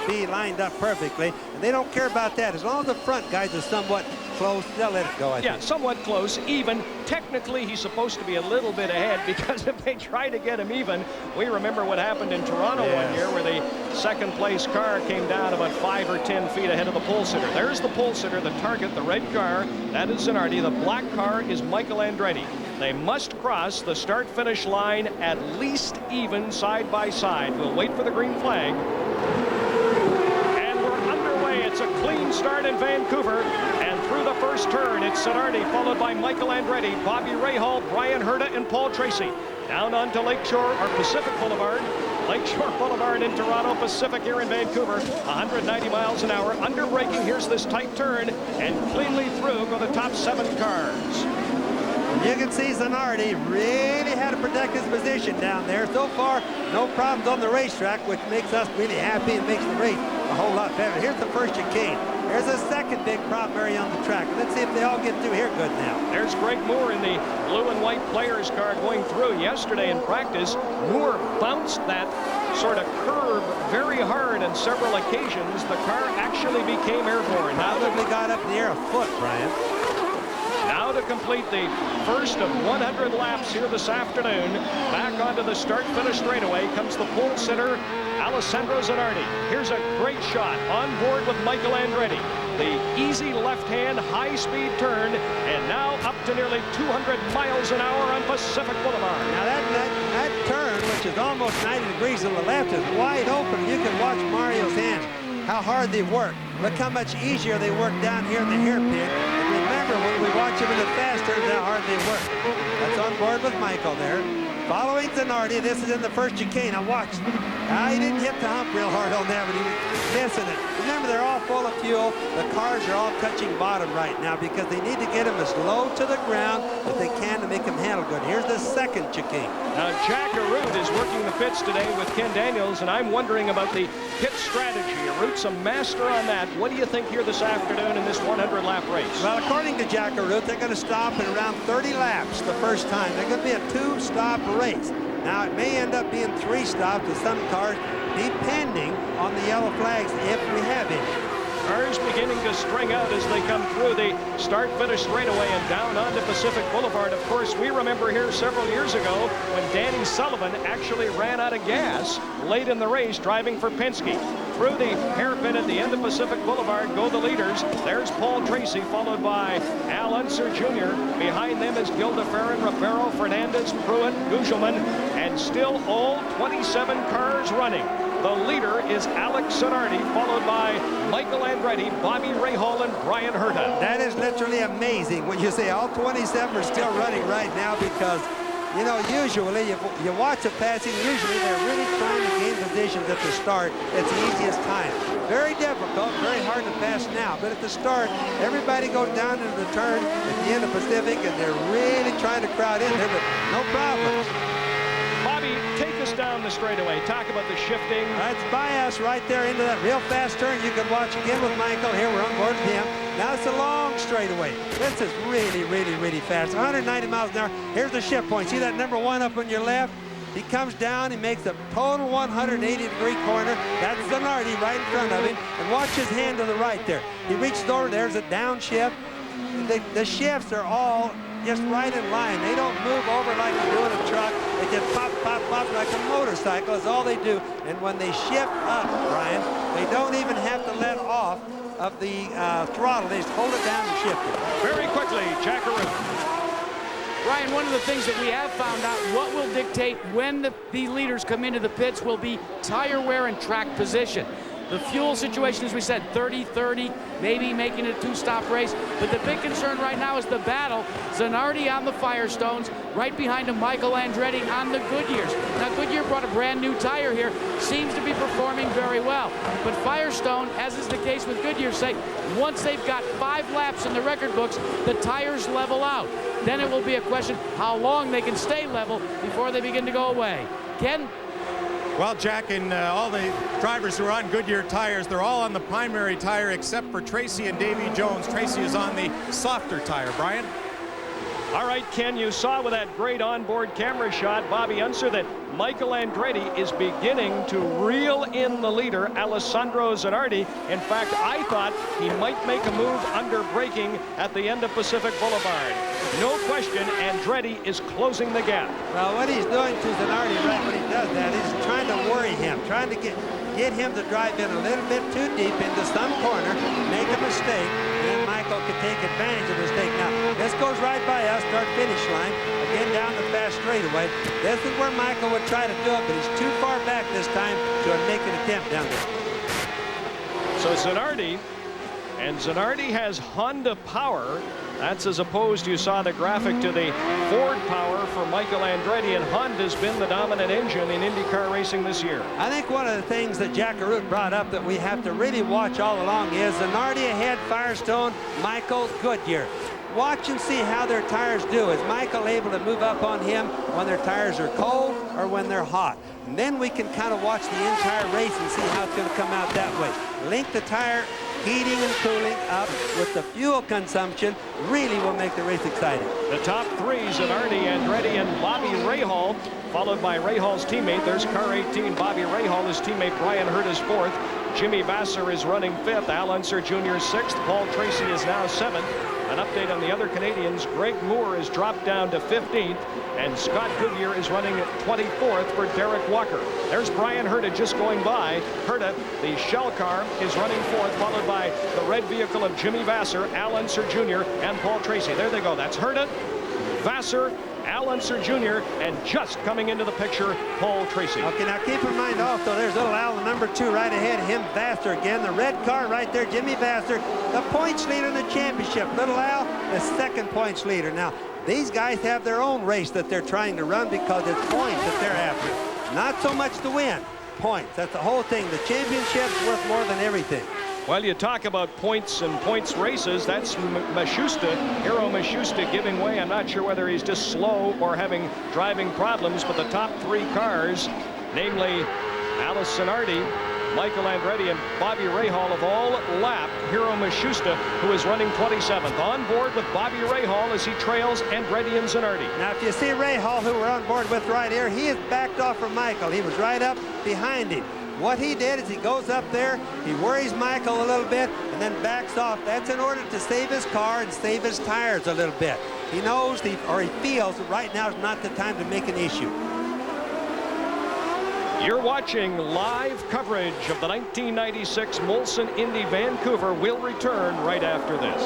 be lined up perfectly, and they don't care about that. As long as the front guys are somewhat close, they'll let it go, I think. Somewhat close, even. Technically, he's supposed to be a little bit ahead, because if they try to get him even, we remember what happened in Toronto one year, where the second place car came down about 5 or 10 feet ahead of the pole sitter. There's the pole sitter, the target, the red car. That is Zanardi. The black car is Michael Andretti. They must cross the start-finish line at least even, side by side. We'll wait for the green flag. And we're underway. It's a clean start in Vancouver. And through the first turn, it's Zanardi, followed by Michael Andretti, Bobby Rahal, Brian Herta, and Paul Tracy. Down onto Lakeshore, or Pacific Boulevard. Lakeshore Boulevard in Toronto, Pacific here in Vancouver. 190 miles an hour. Under braking, here's this tight turn. And cleanly through go the top 7 cars. You can see Zanardi really had to protect his position down there. So far, no problems on the racetrack, which makes us really happy and makes the race a whole lot better. Here's the first chicane. There's a second big problem area on the track. Let's see if they all get through here good now. There's Greg Moore in the blue and white players car going through. Yesterday in practice, Moore bounced that sort of curve very hard on several occasions. The car actually became airborne. Probably got up in the air a foot, Brian. Now to complete the first of 100 laps here this afternoon. Back onto the start-finish straightaway comes the pole sitter, Alessandro Zanardi. Here's a great shot on board with Michael Andretti. The easy left-hand high-speed turn, and now up to nearly 200 miles an hour on Pacific Boulevard. Now that turn, which is almost 90 degrees to the left, is wide open. You can watch Mario's hands, how hard they work. Look how much easier they work down here in the hairpin. And remember, when we watch them in the fast turns, how hard they work. That's on board with Michael there. Following Zanardi, this is in the first chicane. Now watch. He didn't hit the hump real hard on that, but he was missing it. Remember, they're all full of fuel. The cars are all touching bottom right now because they need to get them as low to the ground as they can to make them handle good. Here's the second chicane. Now, Jack Arute is working the pits today with Ken Daniels, and I'm wondering about the pit strategy. Arute's a master on that. What do you think here this afternoon in this 100-lap race? Well, according to Jack Arute, they're going to stop at around 30 laps the first time. They're going to be a 2-stop race. Now, it may end up being 3 stops with some cars, depending on the yellow flags, if we have any. Cars beginning to string out as they come through the start-finish straightaway and down onto Pacific Boulevard. Of course, we remember here several years ago when Danny Sullivan actually ran out of gas late in the race driving for Penske. Through the hairpin at the end of Pacific Boulevard go the leaders. There's Paul Tracy, followed by Al Unser Jr. Behind them is Gilda Ferrin, Ribeiro, Fernandez, Pruitt, Gugelman, and still all 27 cars running. The leader is Alex Zanardi, followed by Michael Andretti, Bobby Rahal, and Brian Herta. That is literally amazing when you say all 27 are still running right now, because, you know, usually you watch a passing, usually they're really trying to gain positions at the start. It's the easiest time. Very difficult, very hard to pass now. But at the start, everybody goes down into the turn at the end of Pacific, and they're really trying to crowd in there, but no problems. Bobby, take us down the straightaway. Talk about the shifting. That's bias right there into that real fast turn. You can watch again with Michael. Here we're on board with him. Now it's a long straightaway. This is really, really, really fast. 190 miles an hour. Here's the shift point. See that number 1 up on your left? He comes down. He makes a total 180-degree corner. That's Zanardi right in front of him. And watch his hand to the right there. He reaches over. There's a downshift. The shifts are all just right in line. They don't move over like you do in a truck. They just pop, pop, pop like a motorcycle is all they do. And when they shift up, Brian, they don't even have to let off of the throttle. They just hold it down and shift it. Very quickly, Jack Arute. Ryan, one of the things that we have found out, what will dictate when the leaders come into the pits will be tire wear and track position. The fuel situation, as we said, 30-30, maybe making it a 2-stop race. But the big concern right now is the battle. Zanardi on the Firestones, right behind him, Michael Andretti on the Goodyears. Now, Goodyear brought a brand new tire here, seems to be performing very well. But Firestone, as is the case with Goodyear, say, once they've got 5 laps in the record books, the tires level out. Then it will be a question how long they can stay level before they begin to go away. Ken? Well, Jack, and all the drivers who are on Goodyear tires, they're all on the primary tire except for Tracy and Davy Jones. Tracy is on the softer tire. Brian? All right, Ken, you saw with that great onboard camera shot, Bobby Unser, that Michael Andretti is beginning to reel in the leader, Alessandro Zanardi. In fact, I thought he might make a move under braking at the end of Pacific Boulevard. No question, Andretti is closing the gap. Well, what he's doing to Zanardi right when he does that is trying to worry him, trying to get him to drive in a little bit too deep into some corner, make a mistake, and then Michael could take advantage of the mistake. Now, this goes right by us, start-finish line, again down the fast straightaway. This is where Michael would try to do it, but he's too far back this time to make an attempt down there. So Zanardi has Honda power. That's as opposed, you saw the graphic, to the Ford power for Michael Andretti, and Honda's been the dominant engine in IndyCar racing this year. I think one of the things that Jack Arute brought up that we have to really watch all along is Zanardi ahead, Firestone, Michael, Goodyear. Watch and see how their tires do. Is Michael able to move up on him when their tires are cold or when they're hot? And then we can kind of watch the entire race and see how it's going to come out that way. Link the tire heating and cooling up with the fuel consumption really will make the race exciting. The top three, Zanardi, Andretti, and Bobby Rahal, followed by Rahal's teammate. There's car 18, Bobby Rahal. His teammate Brian Hurt is fourth. Jimmy Vasser is running fifth. Al Unser Jr. sixth. Paul Tracy is now seventh. An update on the other Canadians. Greg Moore is dropped down to 15th, and Scott Goodyear is running at 24th for Derek Walker. There's Brian Herta just going by. Herta, the shell car, is running fourth, followed by the red vehicle of Jimmy Vasser, Al Unser Jr., and Paul Tracy. There they go. That's Herta, Vasser, Al Unser Jr., and just coming into the picture, Paul Tracy. Okay, now keep in mind also, there's little Al, the number 2 right ahead of him, Vasser again. The red car right there, Jimmy Vasser, the points leader in the championship. Little Al, the second points leader. Now, these guys have their own race that they're trying to run because it's points that they're after. Not so much to win, points. That's the whole thing. The championship's worth more than everything. Well, you talk about points and points races. That's Mashusta, Hiro Mashusta, giving way. I'm not sure whether he's just slow or having driving problems, but the top three cars, namely Alice Zanardi, Michael Andretti, and Bobby Rahal, have all lapped Hiro Mashusta, who is running 27th. On board with Bobby Rahal as he trails Andretti and Zanardi. Now, if you see Rahal, who we're on board with right here, he is backed off from Michael. He was right up behind him. What he did is he goes up there, he worries Michael a little bit, and then backs off. That's in order to save his car and save his tires a little bit. He knows, or he feels that right now is not the time to make an issue. You're watching live coverage of the 1996 Molson Indy Vancouver. We'll return right after this.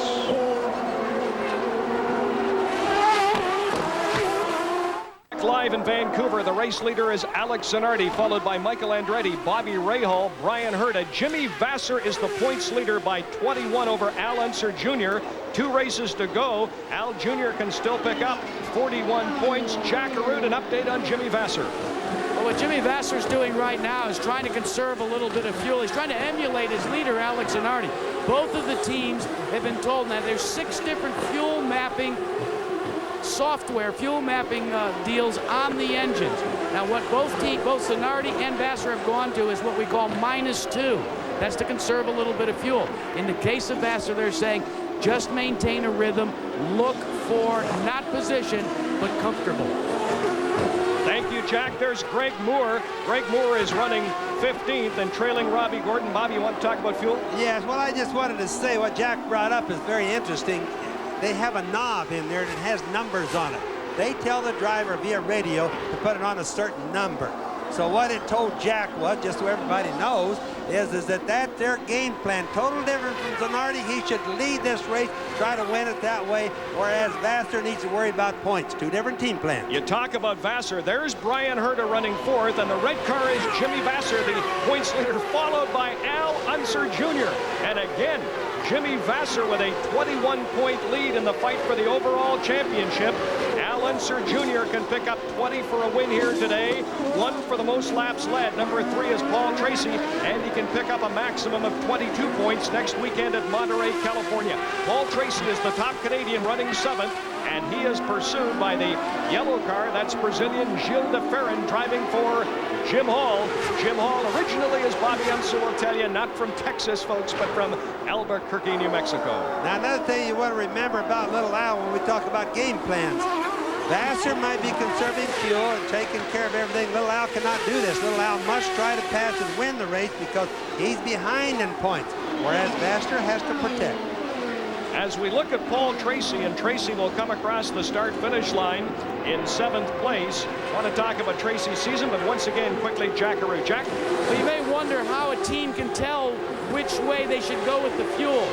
Live in Vancouver, the race leader is Alex Zanardi, followed by Michael Andretti, Bobby Rahal, Brian Herta. Jimmy Vasser is the points leader by 21 over Al Unser Jr. 2 races to go. Al Jr. can still pick up 41 points. Jack Arute, an update on Jimmy Vasser. Well, what Jimmy Vasser's doing right now is trying to conserve a little bit of fuel. He's trying to emulate his leader, Alex Zanardi. Both of the teams have been told now there's 6 different fuel mapping software, fuel mapping deals on the engines. Now, what both Zanardi and Vasser have gone to is what we call -2. That's to conserve a little bit of fuel. In the case of Vasser, they're saying just maintain a rhythm, look for not position, but comfortable. Thank you, Jack. There's Greg Moore. Greg Moore is running 15th and trailing Robbie Gordon. Bobby, you want to talk about fuel? Yes, well, I just wanted to say what Jack brought up is very interesting. They have a knob in there that has numbers on it. They tell the driver via radio to put it on a certain number. So what it told Jack was, just so everybody knows, is that that's their game plan. Total different from Zanardi. He should lead this race, try to win it that way, whereas Vasser needs to worry about points. 2 different team plans. You talk about Vasser. There's Brian Herta running 4th, and the red car is Jimmy Vasser, the points leader, followed by Al Unser Jr. And again, Jimmy Vasser with a 21-point lead in the fight for the overall championship. Al Unser Jr. can pick up 20 for a win here today. 1 for the most laps led. Number 3 is Paul Tracy, and he can pick up a maximum of 22 points next weekend at Monterey, California. Paul Tracy is the top Canadian, running 7th, and he is pursued by the yellow car. That's Brazilian Gilles de Ferran driving for Jim Hall. Jim Hall originally, as Bobby Unser will tell you, not from Texas, folks, but from Albuquerque, New Mexico. Now, another thing you want to remember about Little Al when we talk about game plans. Vasser might be conserving fuel and taking care of everything. Little Al cannot do this. Little Al must try to pass and win the race because he's behind in points, whereas Vasser has to protect. As we look at Paul Tracy, and Tracy will come across the start-finish line in 7th place. Want to talk about Tracy's season, but once again, quickly, Jackaroo. Jack? Well, you may wonder how a team can tell which way they should go with the fuel.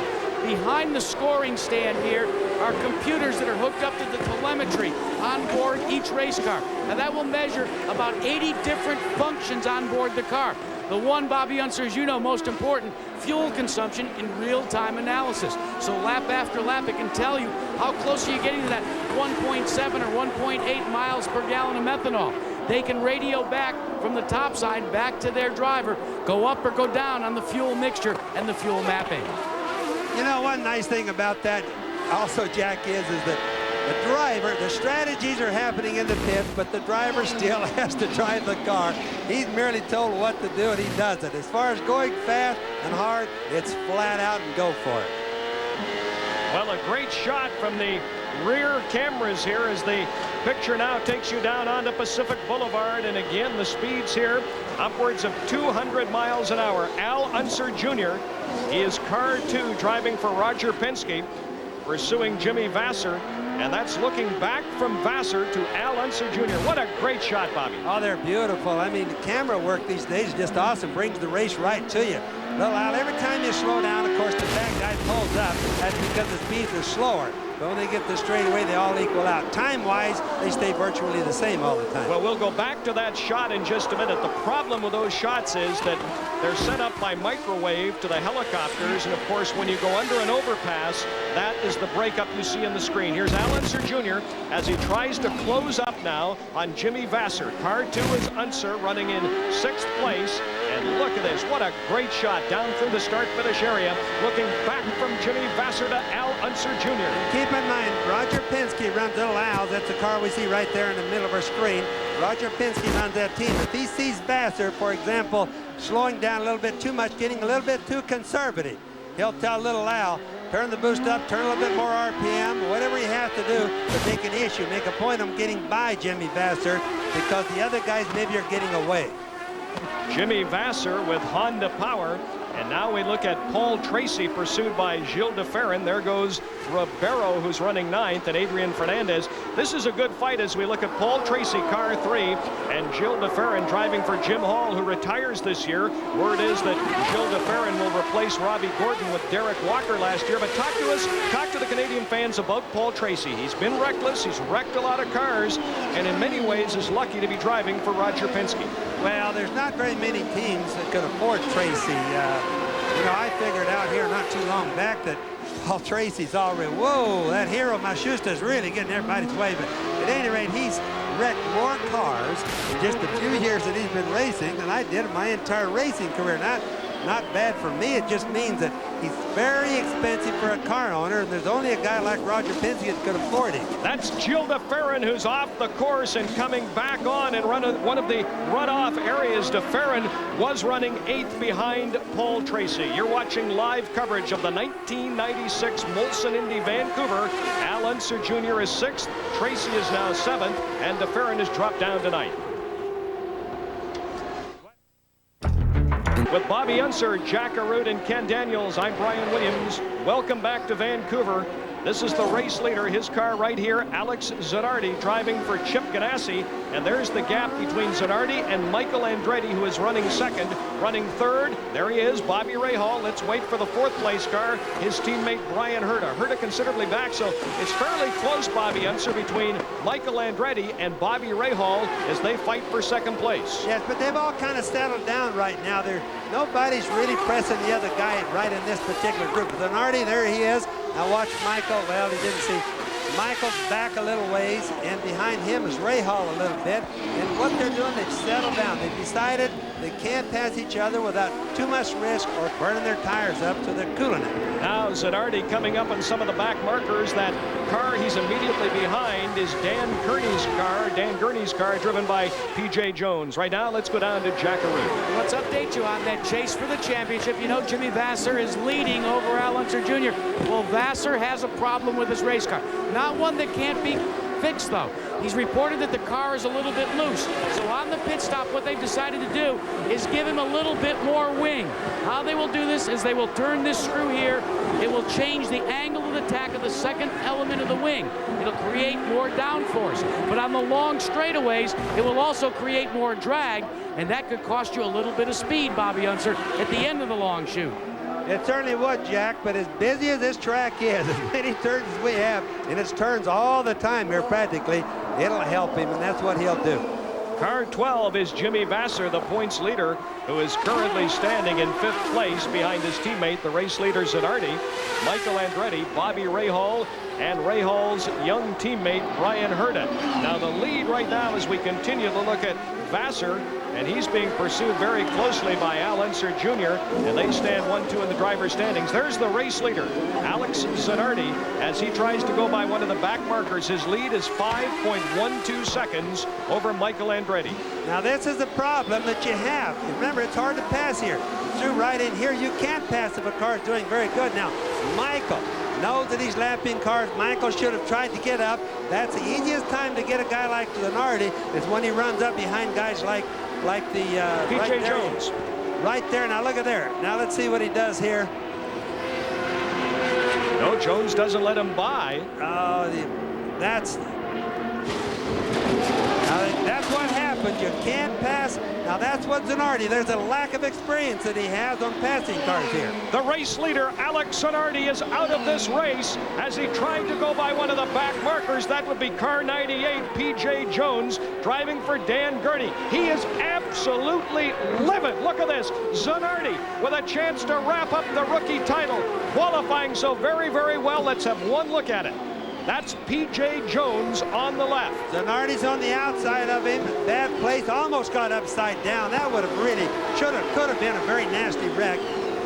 Behind the scoring stand here are computers that are hooked up to the telemetry on board each race car. Now that will measure about 80 different functions on board the car. The one, Bobby Unser, as you know, most important, fuel consumption in real-time analysis. So lap after lap, it can tell you how close are you getting to that 1.7 or 1.8 miles per gallon of methanol. They can radio back from the top side back to their driver, go up or go down on the fuel mixture and the fuel mapping. You know, one nice thing about that also, Jack, is that the driver, the strategies are happening in the pit, but the driver still has to drive the car. He's merely told what to do, and he does it. As far as going fast and hard, it's flat out and go for it. Well, a great shot from the rear cameras here as the picture now takes you down onto Pacific Boulevard. And again, the speeds here upwards of 200 miles an hour. Al Unser Jr. He is car 2 driving for Roger Penske, pursuing Jimmy Vasser. And that's looking back from Vasser to Al Unser Jr. What a great shot, Bobby. Oh, they're beautiful. I mean, the camera work these days is just awesome. Brings the race right to you. Little Al, every time you slow down, of course, the back guy pulls up. That's because the speeds are slower. But when they get the straightaway, they all equal out. Time-wise, they stay virtually the same all the time. Well, we'll go back to that shot in just a minute. The problem with those shots is that they're set up by microwave to the helicopters. And, of course, when you go under an overpass, that is the breakup you see on the screen. Here's Al Unser Jr. as he tries to close up now on Jimmy Vasser. Car 2 is Unser running in 6th place. And look at this. What a great shot down through the start-finish area. Looking back from Jimmy Vasser to Al Unser Jr. Keep in mind, Roger Penske runs Little Al's. That's the car we see right there in the middle of our screen. Roger Penske runs that team. If he sees Vasser, for example, slowing down a little bit too much, getting a little bit too conservative, he'll tell Little Al, turn the boost up, turn a little bit more RPM, whatever he has to do to make an issue, make a point of getting by Jimmy Vasser, because the other guys maybe are getting away. Jimmy Vasser with Honda power. And now we look at Paul Tracy pursued by Gilles de Ferran. There goes Ribeiro, who's running 9th, and Adrian Fernandez. This is a good fight as we look at Paul Tracy, car 3, and Gilles de Ferran driving for Jim Hall, who retires this year. Word is that Gilles de Ferran will replace Robbie Gordon with Derek Walker last year. But talk to the Canadian fans about Paul Tracy. He's been reckless. He's wrecked a lot of cars, and in many ways is lucky to be driving for Roger Penske. Well, there's not very many teams that could afford Tracy. You know, I figured out here not too long back that Paul Tracy's already, whoa, that hero Maschusta's really getting everybody's way. But at any rate, he's wrecked more cars in just a few years that he's been racing than I did in my entire racing career. Not bad for me. It just means that he's very expensive for a car owner, and there's only a guy like Roger Penske that could afford him. That's Gilles de Ferran, who's off the course and coming back on and one of the runoff areas. De Ferran was running 8th behind Paul Tracy. You're watching live coverage of the 1996 Molson Indy Vancouver. Al Unser Jr. is 6th. Tracy is now 7th, and de Ferran has dropped down to 9th. With Bobby Unser, Jack Arute, and Ken Daniels, I'm Brian Williams. Welcome back to Vancouver. This is the race leader, his car right here, Alex Zanardi, driving for Chip Ganassi. And there's the gap between Zanardi and Michael Andretti, who is running 2nd. Running 3rd, there he is, Bobby Rahal. Let's wait for the 4th place car, his teammate Brian Herta. Herta considerably back, so it's fairly close, Bobby Unser, between Michael Andretti and Bobby Rahal as they fight for 2nd place. Yes, but they've all kind of settled down right now. Nobody's really pressing the other guy right in this particular group. Zanardi, there he is. Now watch Michael. Well, he didn't see. Michael's back a little ways, and behind him is Rahal a little bit. And what they're doing, they've settled down. They've decided They can't pass each other without too much risk or burning their tires up, so they're cooling it. Now Zanardi coming up on some of the back markers. That car he's immediately behind is Dan Gurney's car, driven by PJ Jones. Right now, let's go down to Jack Arute. Let's update you on that chase for the championship. You know, Jimmy Vasser is leading over Al Unser Jr. Well, Vasser has a problem with his race car. Not one that can't be fixed, though. He's reported that the car is a little bit loose. So on the pit stop, what they've decided to do is give him a little bit more wing. How they will do this is they will turn this screw here. It will change the angle of attack of the second element of the wing. It'll create more downforce. But on the long straightaways, it will also create more drag, and that could cost you a little bit of speed, Bobby Unser, at the end of the long shoot. It certainly would, Jack, but as busy as this track is, as many turns as we have, and it's turns all the time here practically, it'll help him, and that's what he'll do. Car 12 is Jimmy Vasser, the points leader, who is currently standing in 5th place behind his teammate, the race leader Zanardi, Michael Andretti, Bobby Rahal, and Rahal's young teammate, Brian Herta. Now the lead right now as we continue to look at Vasser, and he's being pursued very closely by Al Unser Jr., and they stand 1-2 in the driver's standings. There's the race leader, Alex Zanardi, as he tries to go by one of the back markers. His lead is 5.12 seconds over Michael Andretti. Now this is the problem that you have. Remember, it's hard to pass here. Through right in here, you can't pass if a car is doing very good. Now, Michael knows that he's lapping cars. Michael should have tried to get up. That's the easiest time to get a guy like Zanardi, is when he runs up behind guys like the PJ Jones. Right there. Now look at there. Now let's see what he does here. No, Jones doesn't let him by. Oh, that's what happens. You can't pass. Now that's what Zanardi, there's a lack of experience that he has on passing cars here. The race leader, Alex Zanardi, is out of this race as he tried to go by one of the back markers. That would be car 98, PJ Jones, driving for Dan Gurney. He is absolutely livid. Look at this. Zanardi with a chance to wrap up the rookie title, qualifying so very, very well. Let's have one look at it. That's PJ Jones on the left. Zanardi's on the outside of him. Bad place, almost got upside down. That would have really, could have been a very nasty wreck.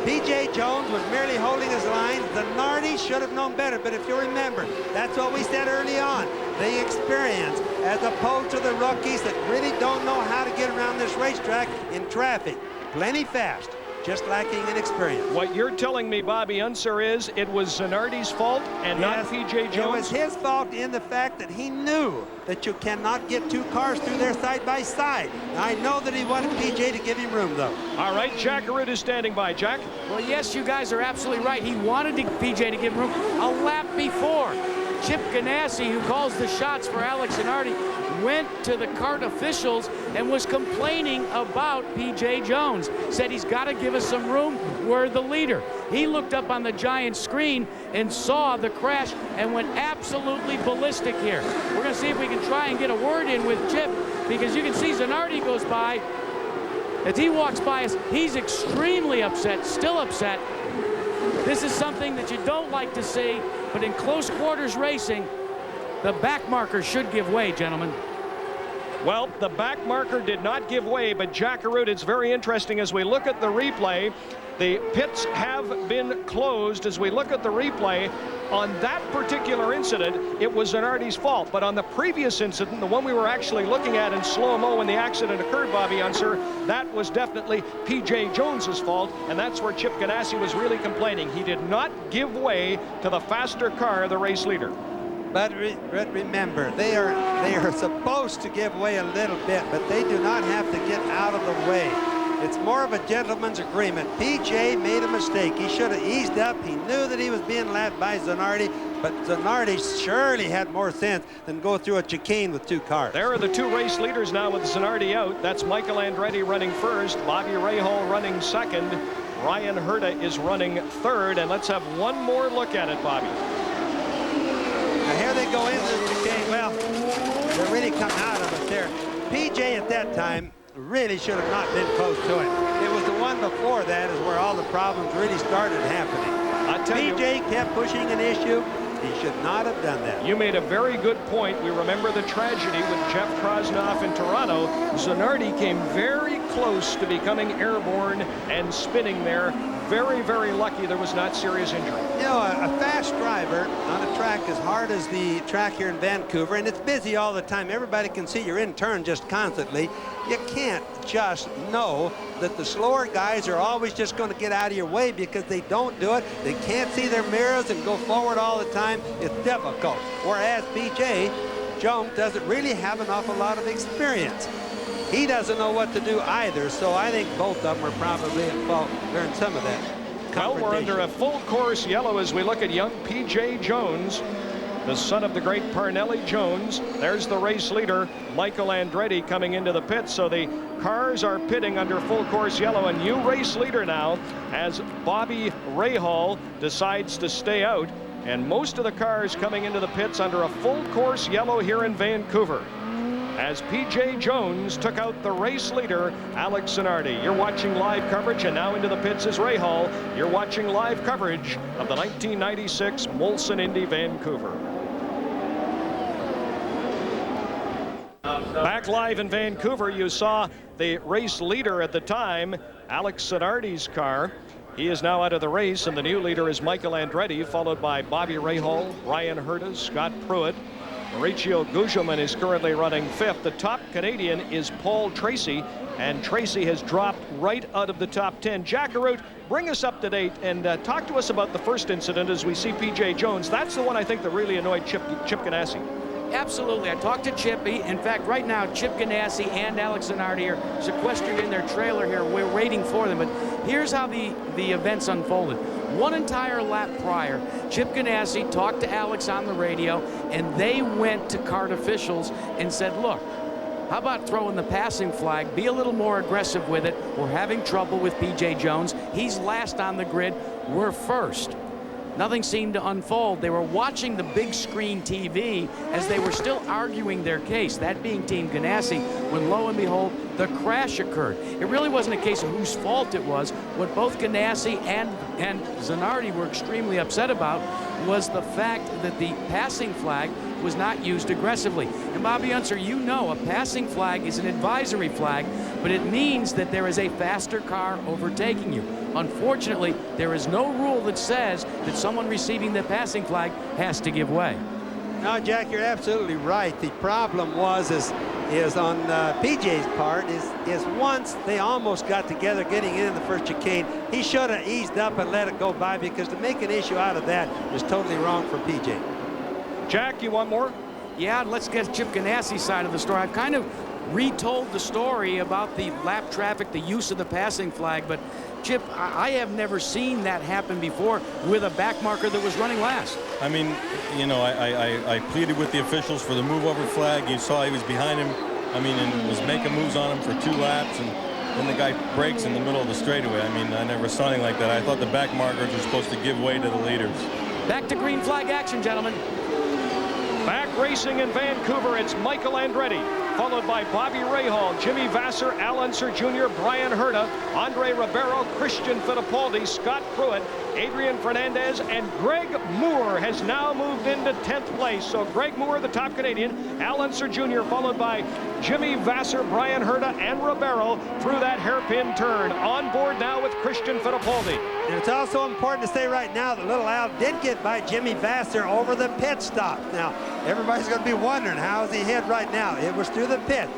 PJ Jones was merely holding his line. Zanardi should have known better, but if you remember, that's what we said early on. The experience, as opposed to the rookies that really don't know how to get around this racetrack in traffic. Plenty fast, just lacking in experience. What you're telling me, Bobby Unser, is it was Zanardi's fault and not PJ Jones? It was his fault in the fact that he knew that you cannot get two cars through there side by side. I know that he wanted PJ to give him room, though. All right, Jack Arute is standing by. Jack? Well, yes, you guys are absolutely right. He wanted PJ to give him room a lap before. Chip Ganassi, who calls the shots for Alex Zanardi, went to the CART officials and was complaining about PJ Jones. Said he's got to give us some room. We're the leader. He looked up on the giant screen and saw the crash and went absolutely ballistic here. We're going to see if we can try and get a word in with Chip, because you can see Zanardi goes by. As he walks by us, he's extremely upset, still upset. This is something that you don't like to see, but in close quarters racing, the back marker should give way, gentlemen. Well, the back marker did not give way, but Jack Arute, it's very interesting as we look at the replay. The pits have been closed. As we look at the replay, on that particular incident, it was Zanardi's fault. But on the previous incident, the one we were actually looking at in slow-mo when the accident occurred, Bobby Unser, that was definitely PJ Jones's fault, and that's where Chip Ganassi was really complaining. He did not give way to the faster car, the race leader. But remember, they are supposed to give way a little bit, but they do not have to get out of the way. It's more of a gentleman's agreement. PJ made a mistake. He should have eased up. He knew that he was being lapped by Zanardi, but Zanardi surely had more sense than go through a chicane with two cars. There are the two race leaders now with Zanardi out. That's Michael Andretti running first, Bobby Rahal running second, Ryan Herta is running third, and let's have one more look at it, Bobby. Now here they go into the chicane. Well, they're really coming out of it there. PJ at that time really should have not been close to it. It was the one before that is where all the problems really started happening. PJ kept pushing an issue. He should not have done that. You made a very good point. We remember the tragedy with Jeff Krosnoff in Toronto. Zanardi came very close to becoming airborne and spinning there. Very, very lucky there was not serious injury. You know, a fast driver on a track as hard as the track here in Vancouver, and it's busy all the time. Everybody can see you're in turn just constantly. You can't just know that the slower guys are always just going to get out of your way because they don't do it. They can't see their mirrors and go forward all the time. It's difficult. Whereas PJ Jones doesn't really have an awful lot of experience. He doesn't know what to do either, so I think both of them are probably at fault during some of that. Well, we're under a full course yellow as we look at young PJ Jones, the son of the great Parnelli Jones. There's the race leader, Michael Andretti, coming into the pit. So the cars are pitting under full course yellow. A new race leader now as Bobby Rahal decides to stay out. And most of the cars coming into the pits under a full course yellow here in Vancouver, as PJ Jones took out the race leader, Alex Zanardi. You're watching live coverage, and now into the pits is Rahal. You're watching live coverage of the 1996 Molson Indy Vancouver. Back live in Vancouver, you saw the race leader at the time, Alex Zanardi's car. He is now out of the race, and the new leader is Michael Andretti, followed by Bobby Rahal, Ryan Herta, Scott Pruitt. Mauricio Gugelmin is currently running 5th. The top Canadian is Paul Tracy, and Tracy has dropped right out of the top 10. Jack Arute, bring us up to date and talk to us about the first incident as we see PJ Jones. That's the one I think that really annoyed Chip Ganassi. Absolutely. I talked to Chip. In fact, right now, Chip Ganassi and Alex Zanardi are sequestered in their trailer here. We're waiting for them. But here's how the events unfolded. One entire lap prior, Chip Ganassi talked to Alex on the radio, and they went to CART officials and said, look, how about throwing the passing flag? Be a little more aggressive with it. We're having trouble with PJ Jones. He's last on the grid. We're first. Nothing seemed to unfold. They were watching the big screen TV as they were still arguing their case, that being Team Ganassi, when lo and behold, the crash occurred. It really wasn't a case of whose fault it was. What both Ganassi and Zanardi were extremely upset about was the fact that the passing flag was not used aggressively. And Bobby Unser, you know, a passing flag is an advisory flag, but it means that there is a faster car overtaking you. Unfortunately, there is no rule that says that someone receiving the passing flag has to give way. No, Jack, you're absolutely right. The problem is on PJ's part is once they almost got together getting into the first chicane, he should have eased up and let it go by, because to make an issue out of that is totally wrong for PJ. Jack, you want more? Yeah, let's get Chip Ganassi's side of the story. I've kind of retold the story about the lap traffic, the use of the passing flag, but Chip, I have never seen that happen before with a back marker that was running last. I mean, you know, I pleaded with the officials for the move over flag. You saw he was behind him, I mean, and was making moves on him for 2 laps, and then the guy breaks in the middle of the straightaway. I mean, I never saw anything like that. I thought the back markers were supposed to give way to the leaders. Back to green flag action, gentlemen. Back racing in Vancouver, it's Michael Andretti, followed by Bobby Rahal, Jimmy Vasser, Al Unser Jr., Brian Herta, Andre Ribeiro, Christian Fittipaldi, Scott Pruitt, Adrian Fernandez, and Greg Moore has now moved into 10th place. So Greg Moore, the top Canadian, Al Unser Jr., followed by Jimmy Vasser, Brian Herta, and Ribeiro through that hairpin turn. On board now with Christian Fittipaldi. And it's also important to say right now that little Al did get by Jimmy Vasser over the pit stop. Now, everybody's going to be wondering, how is he ahead right now? It was through the pit.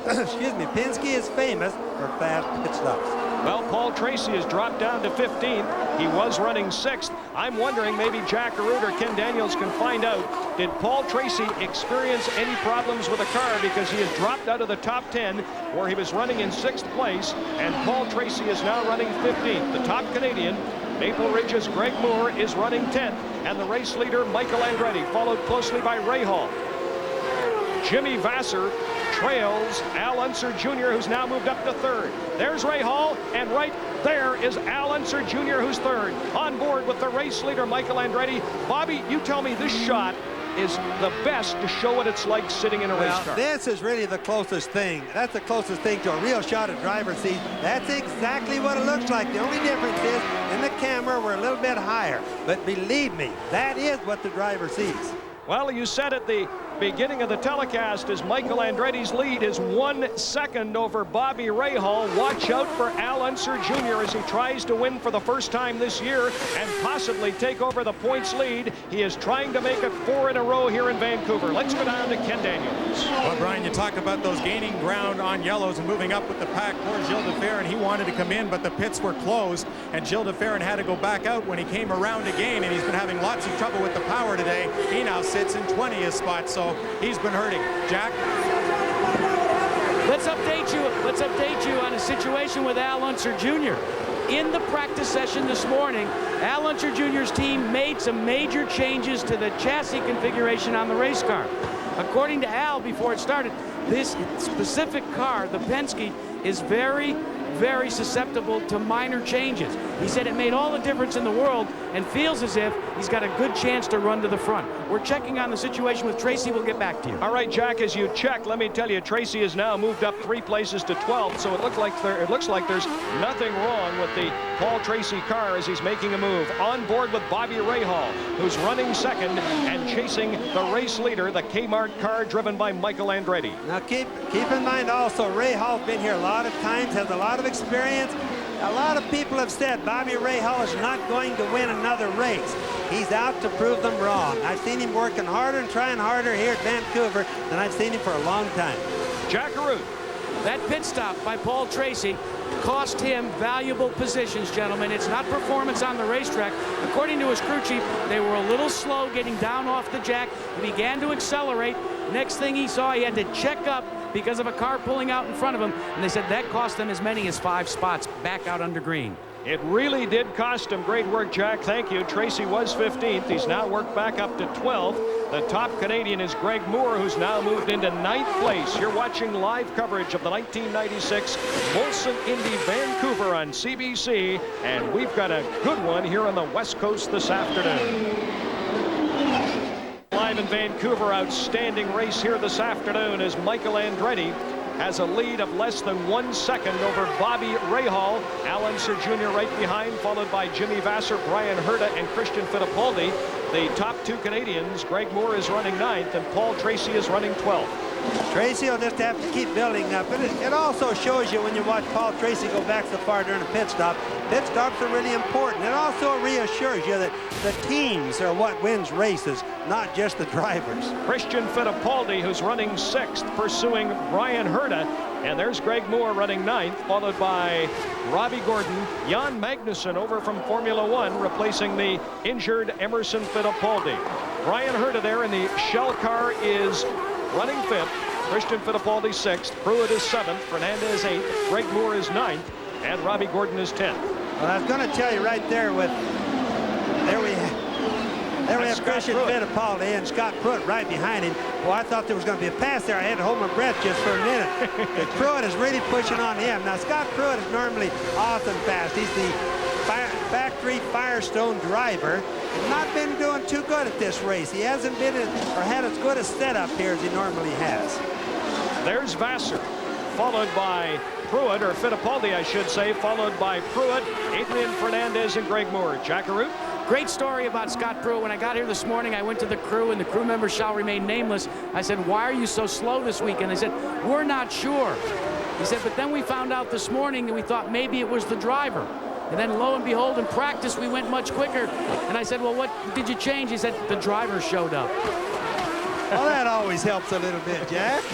Excuse me, Penske is famous for fast pit stops. Well, Paul Tracy has dropped down to 15th. He was running 6th. I'm wondering, maybe Jack Arute or Ken Daniels can find out, did Paul Tracy experience any problems with the car, because he has dropped out of the top 10 where he was running in 6th place, and Paul Tracy is now running 15th. The top Canadian, Maple Ridge's Greg Moore, is running 10th, and the race leader, Michael Andretti, followed closely by Rahal. Jimmy Vasser trails Al Unser Jr., who's now moved up to 3rd. There's Rahal, and right there is Al Unser Jr., who's 3rd. On board with the race leader, Michael Andretti. Bobby, you tell me this shot is the best to show what it's like sitting in a race car. This is really the closest thing. That's the closest thing to a real shot of driver's seat. That's exactly what it looks like. The only difference is in the camera we're a little bit higher. But believe me, that is what the driver sees. Well, you said it, the beginning of the telecast as Michael Andretti's lead is 1 second over Bobby Rahal. Watch out for Al Unser Jr. as he tries to win for the first time this year and possibly take over the points lead. He is trying to make it 4 in a row here in Vancouver. Let's go down to Ken Daniels. Well, Brian, you talk about those gaining ground on yellows and moving up with the pack. Poor Gilles de Ferran, he wanted to come in, but the pits were closed, and Gilles de Ferran had to go back out when he came around again, and he's been having lots of trouble with the power today. He now sits in 20th spot, so he's been hurting. Jack? Let's update you on a situation with Al Unser Jr. In the practice session this morning, Al Unser Jr.'s team made some major changes to the chassis configuration on the race car. According to Al, before it started, this specific car, the Penske, is very susceptible to minor changes. He said it made all the difference in the world and feels as if he's got a good chance to run to the front. We're checking on the situation with Tracy. We'll get back to you. All right, Jack, as you check, let me tell you, Tracy has now moved up 3 places to 12th, so it looks like there's nothing wrong with the Paul Tracy car as he's making a move. On board with Bobby Rahal, who's running second and chasing the race leader, the Kmart car driven by Michael Andretti. Now keep in mind also, Rahal's been here a lot of times, has a lot of experience. A lot of people have said Bobby Rahal is not going to win another race. He's out to prove them wrong. I've seen him working harder and trying harder here at Vancouver than I've seen him for a long time. Jack Arute. That pit stop by Paul Tracy cost him valuable positions, gentlemen. It's not performance on the racetrack. According to his crew chief, they were a little slow getting down off the jack. He began to accelerate. Next thing he saw, he had to check up because of a car pulling out in front of him, and they said that cost them as many as 5 spots back out under green. It really did cost him. Great work, Jack. Thank you. Tracy was 15th. He's now worked back up to 12th. The top Canadian is Greg Moore, who's now moved into 9th place. You're watching live coverage of the 1996 Molson Indy Vancouver on CBC, and we've got a good one here on the West Coast this afternoon. Live in Vancouver, outstanding race here this afternoon as Michael Andretti has a lead of less than 1 second over Bobby Rahal. Al Unser Jr. right behind, followed by Jimmy Vasser, Brian Herta, and Christian Fittipaldi. The top 2 Canadians, Greg Moore is running 9th, and Paul Tracy is running 12th. Tracy will just have to keep building up. It also shows you when you watch Paul Tracy go back so far during a pit stop. Pit stops are really important. It also reassures you that the teams are what wins races, not just the drivers. Christian Fittipaldi, who's running 6th, pursuing Brian Herta. And there's Greg Moore running 9th, followed by Robbie Gordon. Jan Magnussen over from Formula One, replacing the injured Emerson Fittipaldi. Brian Herta there in the Shell car is running 5th. Christian Fittipaldi 6th. Pruitt is 7th. Fernandez 8th. Greg Moore is 9th. And Robbie Gordon is 10th. Well, I was going to tell you right there with... There we have Christian Fittipaldi and Scott Pruitt right behind him. Well, I thought there was going to be a pass there. I had to hold my breath just for a minute. Pruitt is really pushing on him. Now, Scott Pruitt is normally awesome fast. He's the factory Firestone driver. He's not been doing too good at this race. He hasn't been or had as good a setup here as he normally has. There's Vasser, followed by Pruitt, or Fittipaldi, I should say, followed by Pruitt, Adrian Fernandez, and Greg Moore. Jack Arute? Great story about Scott Pruitt. When I got here this morning, I went to the crew, and the crew members shall remain nameless. I said, why are you so slow this week? And they said, we're not sure. He said, but then we found out this morning and we thought maybe it was the driver. And then lo and behold, in practice, we went much quicker. And I said, well, what did you change? He said, the driver showed up. Well, that always helps a little bit, Jack.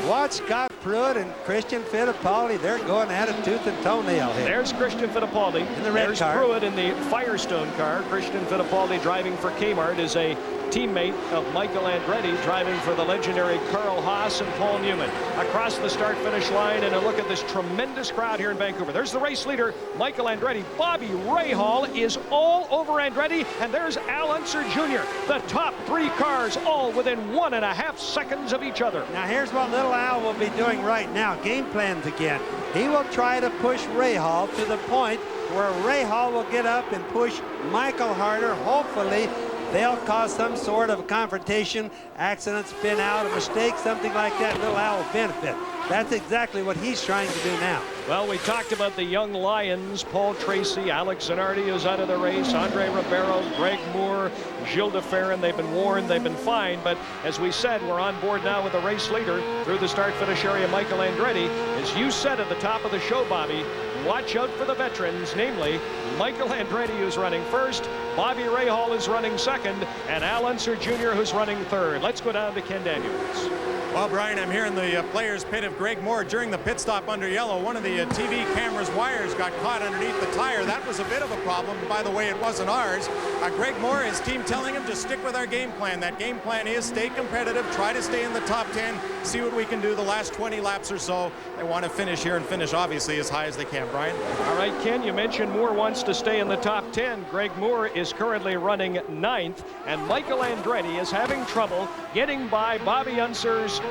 Watch Scott Pruitt and Christian Fittipaldi. They're going at it tooth and toenail here. There's Christian Fittipaldi. In the red There's car. Pruitt in the Firestone car. Christian Fittipaldi driving for Kmart is a teammate of Michael Andretti, driving for the legendary Carl Haas and Paul Newman. Across the start-finish line, and a look at this tremendous crowd here in Vancouver. There's the race leader, Michael Andretti. Bobby Rahal is all over Andretti, and there's Al Unser Jr. The top 3 cars all within 1.5 seconds of each other. Now here's what little Al will be doing right now. Game plans again. He will try to push Rahal to the point where Rahal will get up and push Michael harder. Hopefully they'll cause some sort of a confrontation, accident, spin out, a mistake, something like that. Little Al will benefit. That's exactly what he's trying to do now. Well, we talked about the young Lions, Paul Tracy, Alex Zanardi is out of the race, Andre Ribeiro, Greg Moore, Gilles de Ferran. They've been warned, they've been fined, but as we said, we're on board now with the race leader through the start-finish area, Michael Andretti. As you said at the top of the show, Bobby, watch out for the veterans, namely Michael Andretti, who's running first, Bobby Rahal is running second, and Al Unser Jr., who's running third. Let's go down to Ken Daniels. Well, Brian, I'm here in the players' pit of Greg Moore during the pit stop under yellow. One of the TV camera's wires got caught underneath the tire. That was a bit of a problem. By the way, it wasn't ours. Greg Moore, his team telling him to stick with our game plan. That game plan is stay competitive, try to stay in the top 10, see what we can do the last 20 laps or so. They want to finish here and finish, obviously, as high as they can, Brian. All right, Ken, you mentioned Moore wants to stay in the top 10. Greg Moore is currently running 9th, and Michael Andretti is having trouble getting by Bobby Unser's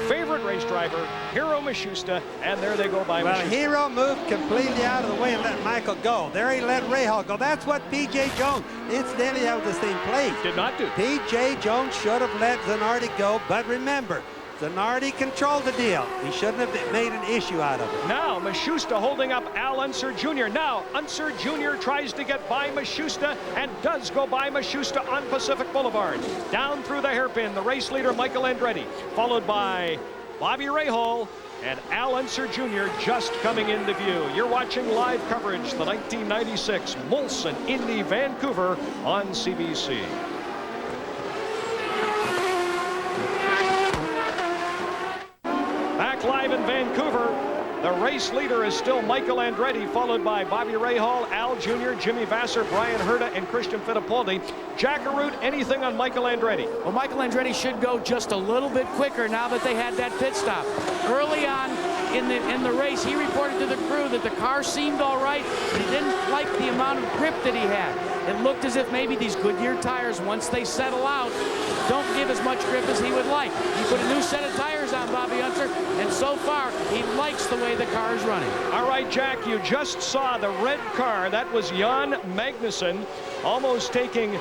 favorite race driver, Hiro Mashusta, and there they go by Well, Mashusta. Hiro moved completely out of the way and let Michael go. There he let Rahal go. That's what P.J. Jones, incidentally, that was the same place. Did not do. P.J. Jones should have let Zanardi go, but remember, Zanardi controlled the deal. He shouldn't have made an issue out of it. Now Mashusta holding up Al Unser Jr. Now Unser Jr. tries to get by Mashusta and does go by Mashusta on Pacific Boulevard. Down through the hairpin, the race leader Michael Andretti, followed by Bobby Rahal and Al Unser Jr. just coming into view. You're watching live coverage, the 1996 Molson Indy Vancouver on CBC. Back live in Vancouver, the race leader is still Michael Andretti, followed by Bobby Rahal, Al Jr., Jimmy Vasser, Brian Herta, and Christian Fittipaldi. Jack Arute, anything on Michael Andretti? Well, Michael Andretti should go just a little bit quicker now that they had that pit stop. Early on in the race, he reported to the crew that the car seemed all right, but he didn't like the amount of grip that he had. It looked as if maybe these Goodyear tires, once they settle out, don't give as much grip as he would like. He put a new set of tires on Bobby Unser, and so far, he likes the way the car is running. All right, Jack, you just saw the red car. That was Jan Magnussen, almost taking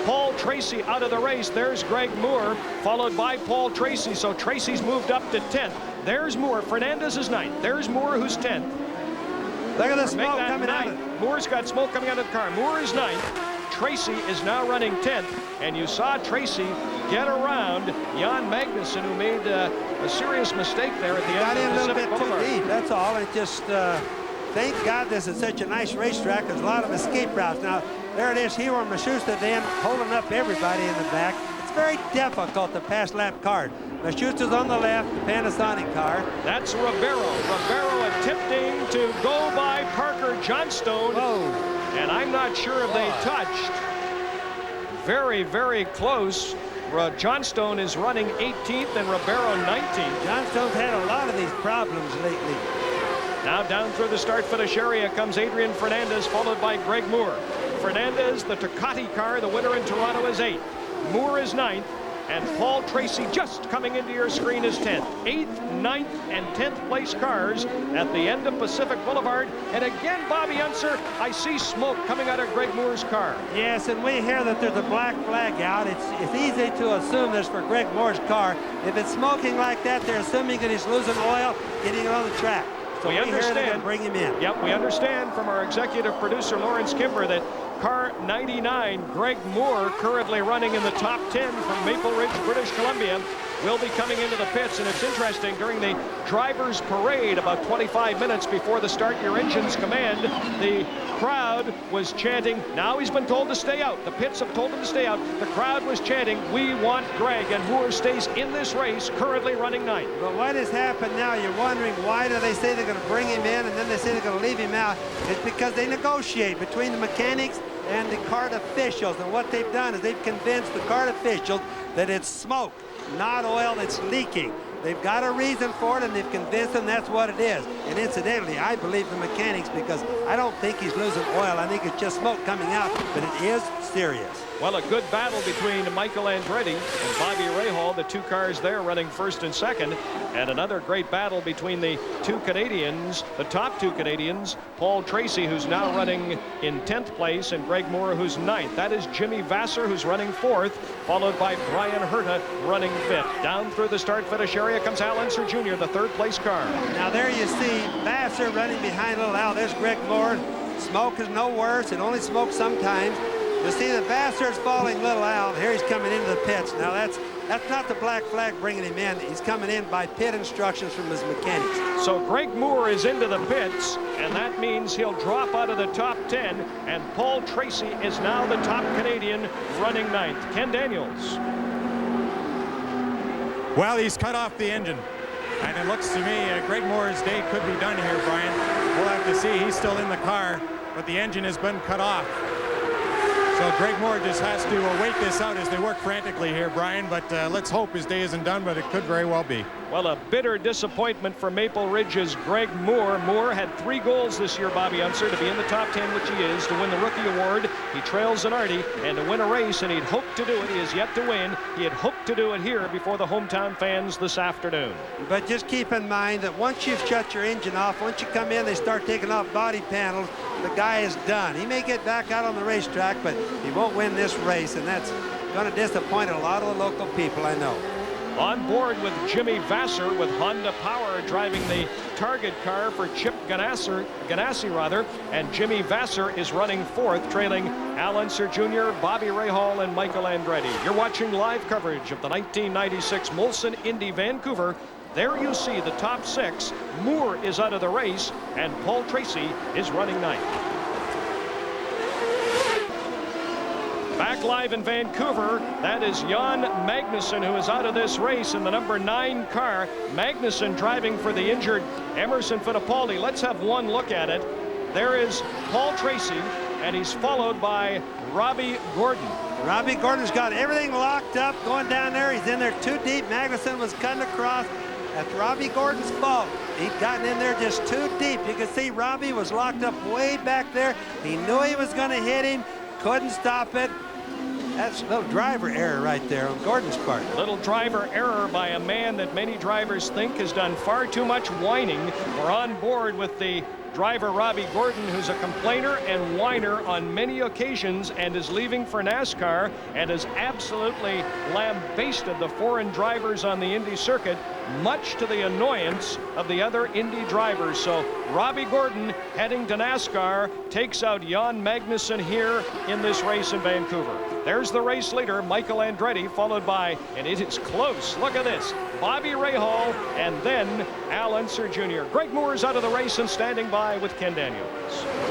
Paul Tracy out of the race. There's Greg Moore, followed by Paul Tracy. So Tracy's moved up to 10th. There's Moore. Fernandez is 9th. There's Moore, who's 10th. Look at the smoke coming out of it. Moore's got smoke coming out of the car. Moore is 9th. Tracy is now running 10th. And you saw Tracy get around Jan Magnussen, who made a serious mistake there at the Got end in of a little Pacific bit too Boulevard. deep, that's all. And just thank God this is such a nice racetrack. There's a lot of escape routes. Now, there it is, Hiro Mashusta then holding up everybody in the back. It's very difficult to pass lap cars. Mashusta's on the left, the Panasonic car. That's Ribeiro. Ribeiro attempting to go by Parker Johnstone. Whoa. And I'm not sure if they touched. Very, very close. Johnstone is running 18th and Ribeiro 19th. Johnstone's had a lot of these problems lately. Now down through the start-finish area comes Adrian Fernandez, followed by Greg Moore. Fernandez, the Ducati car, the winner in Toronto, is 8th. Moore is 9th. And Paul Tracy, just coming into your screen, is 10th. 8th, 9th, and 10th place cars at the end of Pacific Boulevard. And again, Bobby Unser, I see smoke coming out of Greg Moore's car. Yes, and we hear that there's a black flag out. It's easy to assume this for Greg Moore's car. If it's smoking like that, they're assuming that he's losing oil, getting on the track. So we hear they're going to bring him in. Yep, we understand from our executive producer, Lawrence Kimber, that car 99, Greg Moore, currently running in the top 10 from Maple Ridge, British Columbia, will be coming into the pits. And it's interesting, during the driver's parade about 25 minutes before the Start Your Engines command, the crowd was chanting, now he's been told to stay out. The pits have told him to stay out. The crowd was chanting, we want Greg, and Moore stays in this race, currently running 9th. But what has happened now, you're wondering, why do they say they're going to bring him in and then they say they're going to leave him out? It's because they negotiate between the mechanics and the CART officials, and what they've done is they've convinced the CART officials that it's smoke, not oil that's leaking. They've got a reason for it, and they've convinced them that's what it is. And incidentally, I believe the mechanics, because I don't think he's losing oil. I think it's just smoke coming out, but it is serious. Well, a good battle between Michael Andretti and Bobby Rahal, the two cars there running first and second, and another great battle between the two Canadians, the top two Canadians, Paul Tracy, who's now running in 10th place, and Greg Moore, who's 9th. That is Jimmy Vasser, who's running 4th, followed by Brian Herta running 5th. Down through the start-finish area, area comes Al Unser Jr., the third-place car. Now there you see Vasser running behind Little Al. There's Greg Moore. Smoke is no worse. It only smokes sometimes. You see that Vasser's following Little Al. Here he's coming into the pits. Now that's not the black flag bringing him in. He's coming in by pit instructions from his mechanics. So Greg Moore is into the pits, and that means he'll drop out of the top 10, and Paul Tracy is now the top Canadian running ninth. Ken Daniels. Well, he's cut off the engine. And it looks to me Greg Moore's day could be done here, Brian. We'll have to see. He's still in the car, but the engine has been cut off. So Greg Moore just has to wait this out as they work frantically here, Brian. But let's hope his day isn't done, but it could very well be. Well, a bitter disappointment for Maple Ridge's Greg Moore. Moore had 3 goals this year, Bobby Unser, to be in the top 10, which he is, to win the Rookie Award. He trails Zanardi, and to win a race, and he'd hoped to do it. He has yet to win. He had hoped to do it here before the hometown fans this afternoon. But just keep in mind that once you've shut your engine off, once you come in, they start taking off body panels, the guy is done. He may get back out on the racetrack, but he won't win this race, and that's going to disappoint a lot of the local people, I know. On board with Jimmy Vasser with Honda Power driving the target car for Chip Ganassi, and Jimmy Vasser is running 4th, trailing Al Unser Jr., Bobby Rahal, and Michael Andretti. You're watching live coverage of the 1996 Molson Indy Vancouver. There you see the top 6. Moore is out of the race, and Paul Tracy is running 9th. Back live in Vancouver, that is Jan Magnussen, who is out of this race in the number 9 car. Magnussen driving for the injured Emerson Fittipaldi. Let's have one look at it. There is Paul Tracy, and he's followed by Robbie Gordon. Robbie Gordon's got everything locked up going down there. He's in there too deep. Magnussen was cutting across. That's Robbie Gordon's fault. He'd gotten in there just too deep. You can see Robbie was locked up way back there. He knew he was going to hit him. Couldn't stop it. That's a little driver error right there on Gordon's part. Little driver error by a man that many drivers think has done far too much whining. We're on board with the driver Robbie Gordon, who's a complainer and whiner on many occasions and is leaving for NASCAR and has absolutely lambasted the foreign drivers on the Indy circuit, much to the annoyance of the other Indy drivers. So Robbie Gordon heading to NASCAR takes out Jan Magnussen here in this race in Vancouver. There's the race leader, Michael Andretti, followed by, and it is close, look at this, Bobby Rahal, and then Al Unser Jr. Greg Moore is out of the race and standing by with Ken Daniels.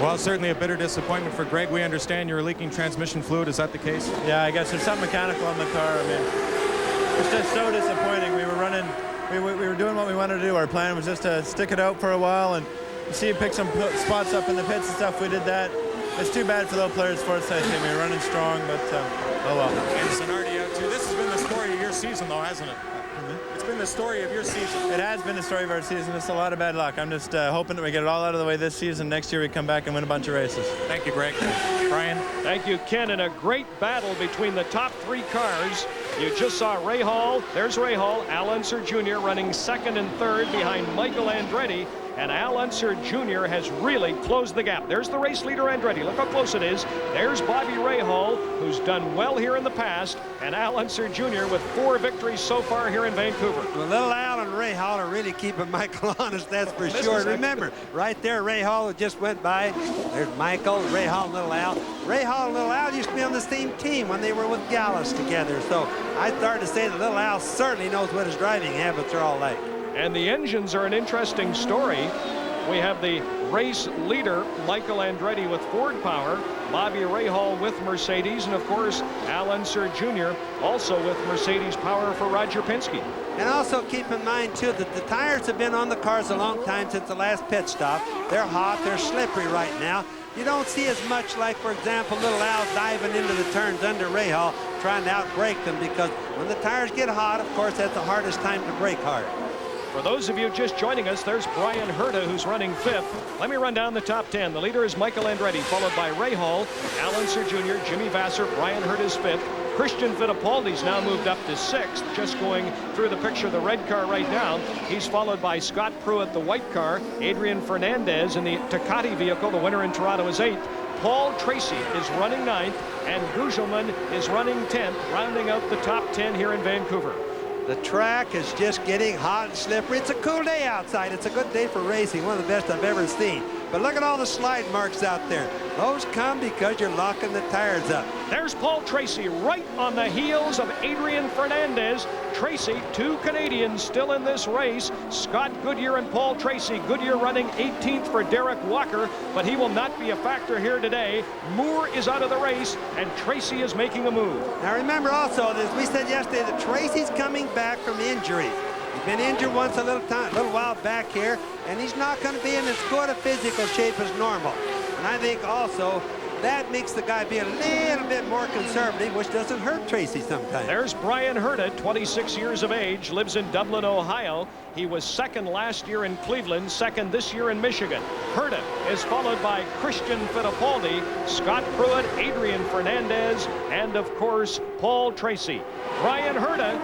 Well, certainly a bitter disappointment for Greg. We understand you're leaking transmission fluid. Is that the case? Yeah, I guess there's something mechanical on the car. I mean, it's just so disappointing. We were running, we were doing what we wanted to do. Our plan was just to stick it out for a while and see you pick some spots up in the pits and stuff. We did that. It's too bad for those players for us. I think we were running strong, but oh well. And Zanardi out too. This has been the story of your season, though, hasn't it? It's been the story of your season. It has been the story of our season. It's a lot of bad luck. I'm just hoping that we get it all out of the way this season. Next year we come back and win a bunch of races. Thank you, Greg. Brian? Thank you, Ken. And a great battle between the top 3 cars. You just saw Rahal. There's Rahal. Al Unser Jr. running 2nd and 3rd behind Michael Andretti. And Al Unser Jr. has really closed the gap. There's the race leader, Andretti. Look how close it is. There's Bobby Rahal, who's done well here in the past, and Al Unser Jr. with 4 victories so far here in Vancouver. Well, little Al and Rahal are really keeping Michael honest, that's for sure. Remember, right there, Rahal just went by. There's Michael, Rahal, and little Al. Rahal and little Al used to be on the same team when they were with Gallus together. So I started to say that little Al certainly knows what his driving habits are all like. And the engines are an interesting story. We have the race leader, Michael Andretti, with Ford power, Bobby Rahal with Mercedes, and of course, Al Unser Jr. also with Mercedes power for Roger Penske. And also keep in mind, too, that the tires have been on the cars a long time since the last pit stop. They're hot, they're slippery right now. You don't see as much like, for example, little Al diving into the turns under Rahal, trying to outbrake them, because when the tires get hot, of course, that's the hardest time to brake hard. For those of you just joining us, there's Brian Herta, who's running 5th. Let me run down the top 10. The leader is Michael Andretti, followed by Rahal, Al Unser Jr., Jimmy Vasser, Brian Herta's 5th. Christian Fittipaldi's now moved up to 6th, just going through the picture of the red car right now. He's followed by Scott Pruitt, the white car. Adrian Fernandez in the Ducati vehicle, the winner in Toronto, is 8th. Paul Tracy is running 9th, and Gugelman is running 10th, rounding out the top 10 here in Vancouver. The track is just getting hot and slippery. It's a cool day outside. It's a good day for racing, one of the best I've ever seen. But look at all the slide marks out there. Those come because you're locking the tires up. There's Paul Tracy right on the heels of Adrian Fernandez. Tracy, 2 Canadians still in this race. Scott Goodyear and Paul Tracy. Goodyear running 18th for Derek Walker, but he will not be a factor here today. Moore is out of the race, and Tracy is making a move. Now remember also, as we said yesterday, that Tracy's coming back from injury. He's been injured once a little while back here, and he's not going to be in as good a physical shape as normal. And I think also that makes the guy be a little bit more conservative, which doesn't hurt Tracy sometimes. There's Brian Herta, 26 years of age, lives in Dublin, Ohio. He was 2nd last year in Cleveland, 2nd this year in Michigan. Herta is followed by Christian Fittipaldi, Scott Pruitt, Adrian Fernandez, and of course, Paul Tracy. Brian Herta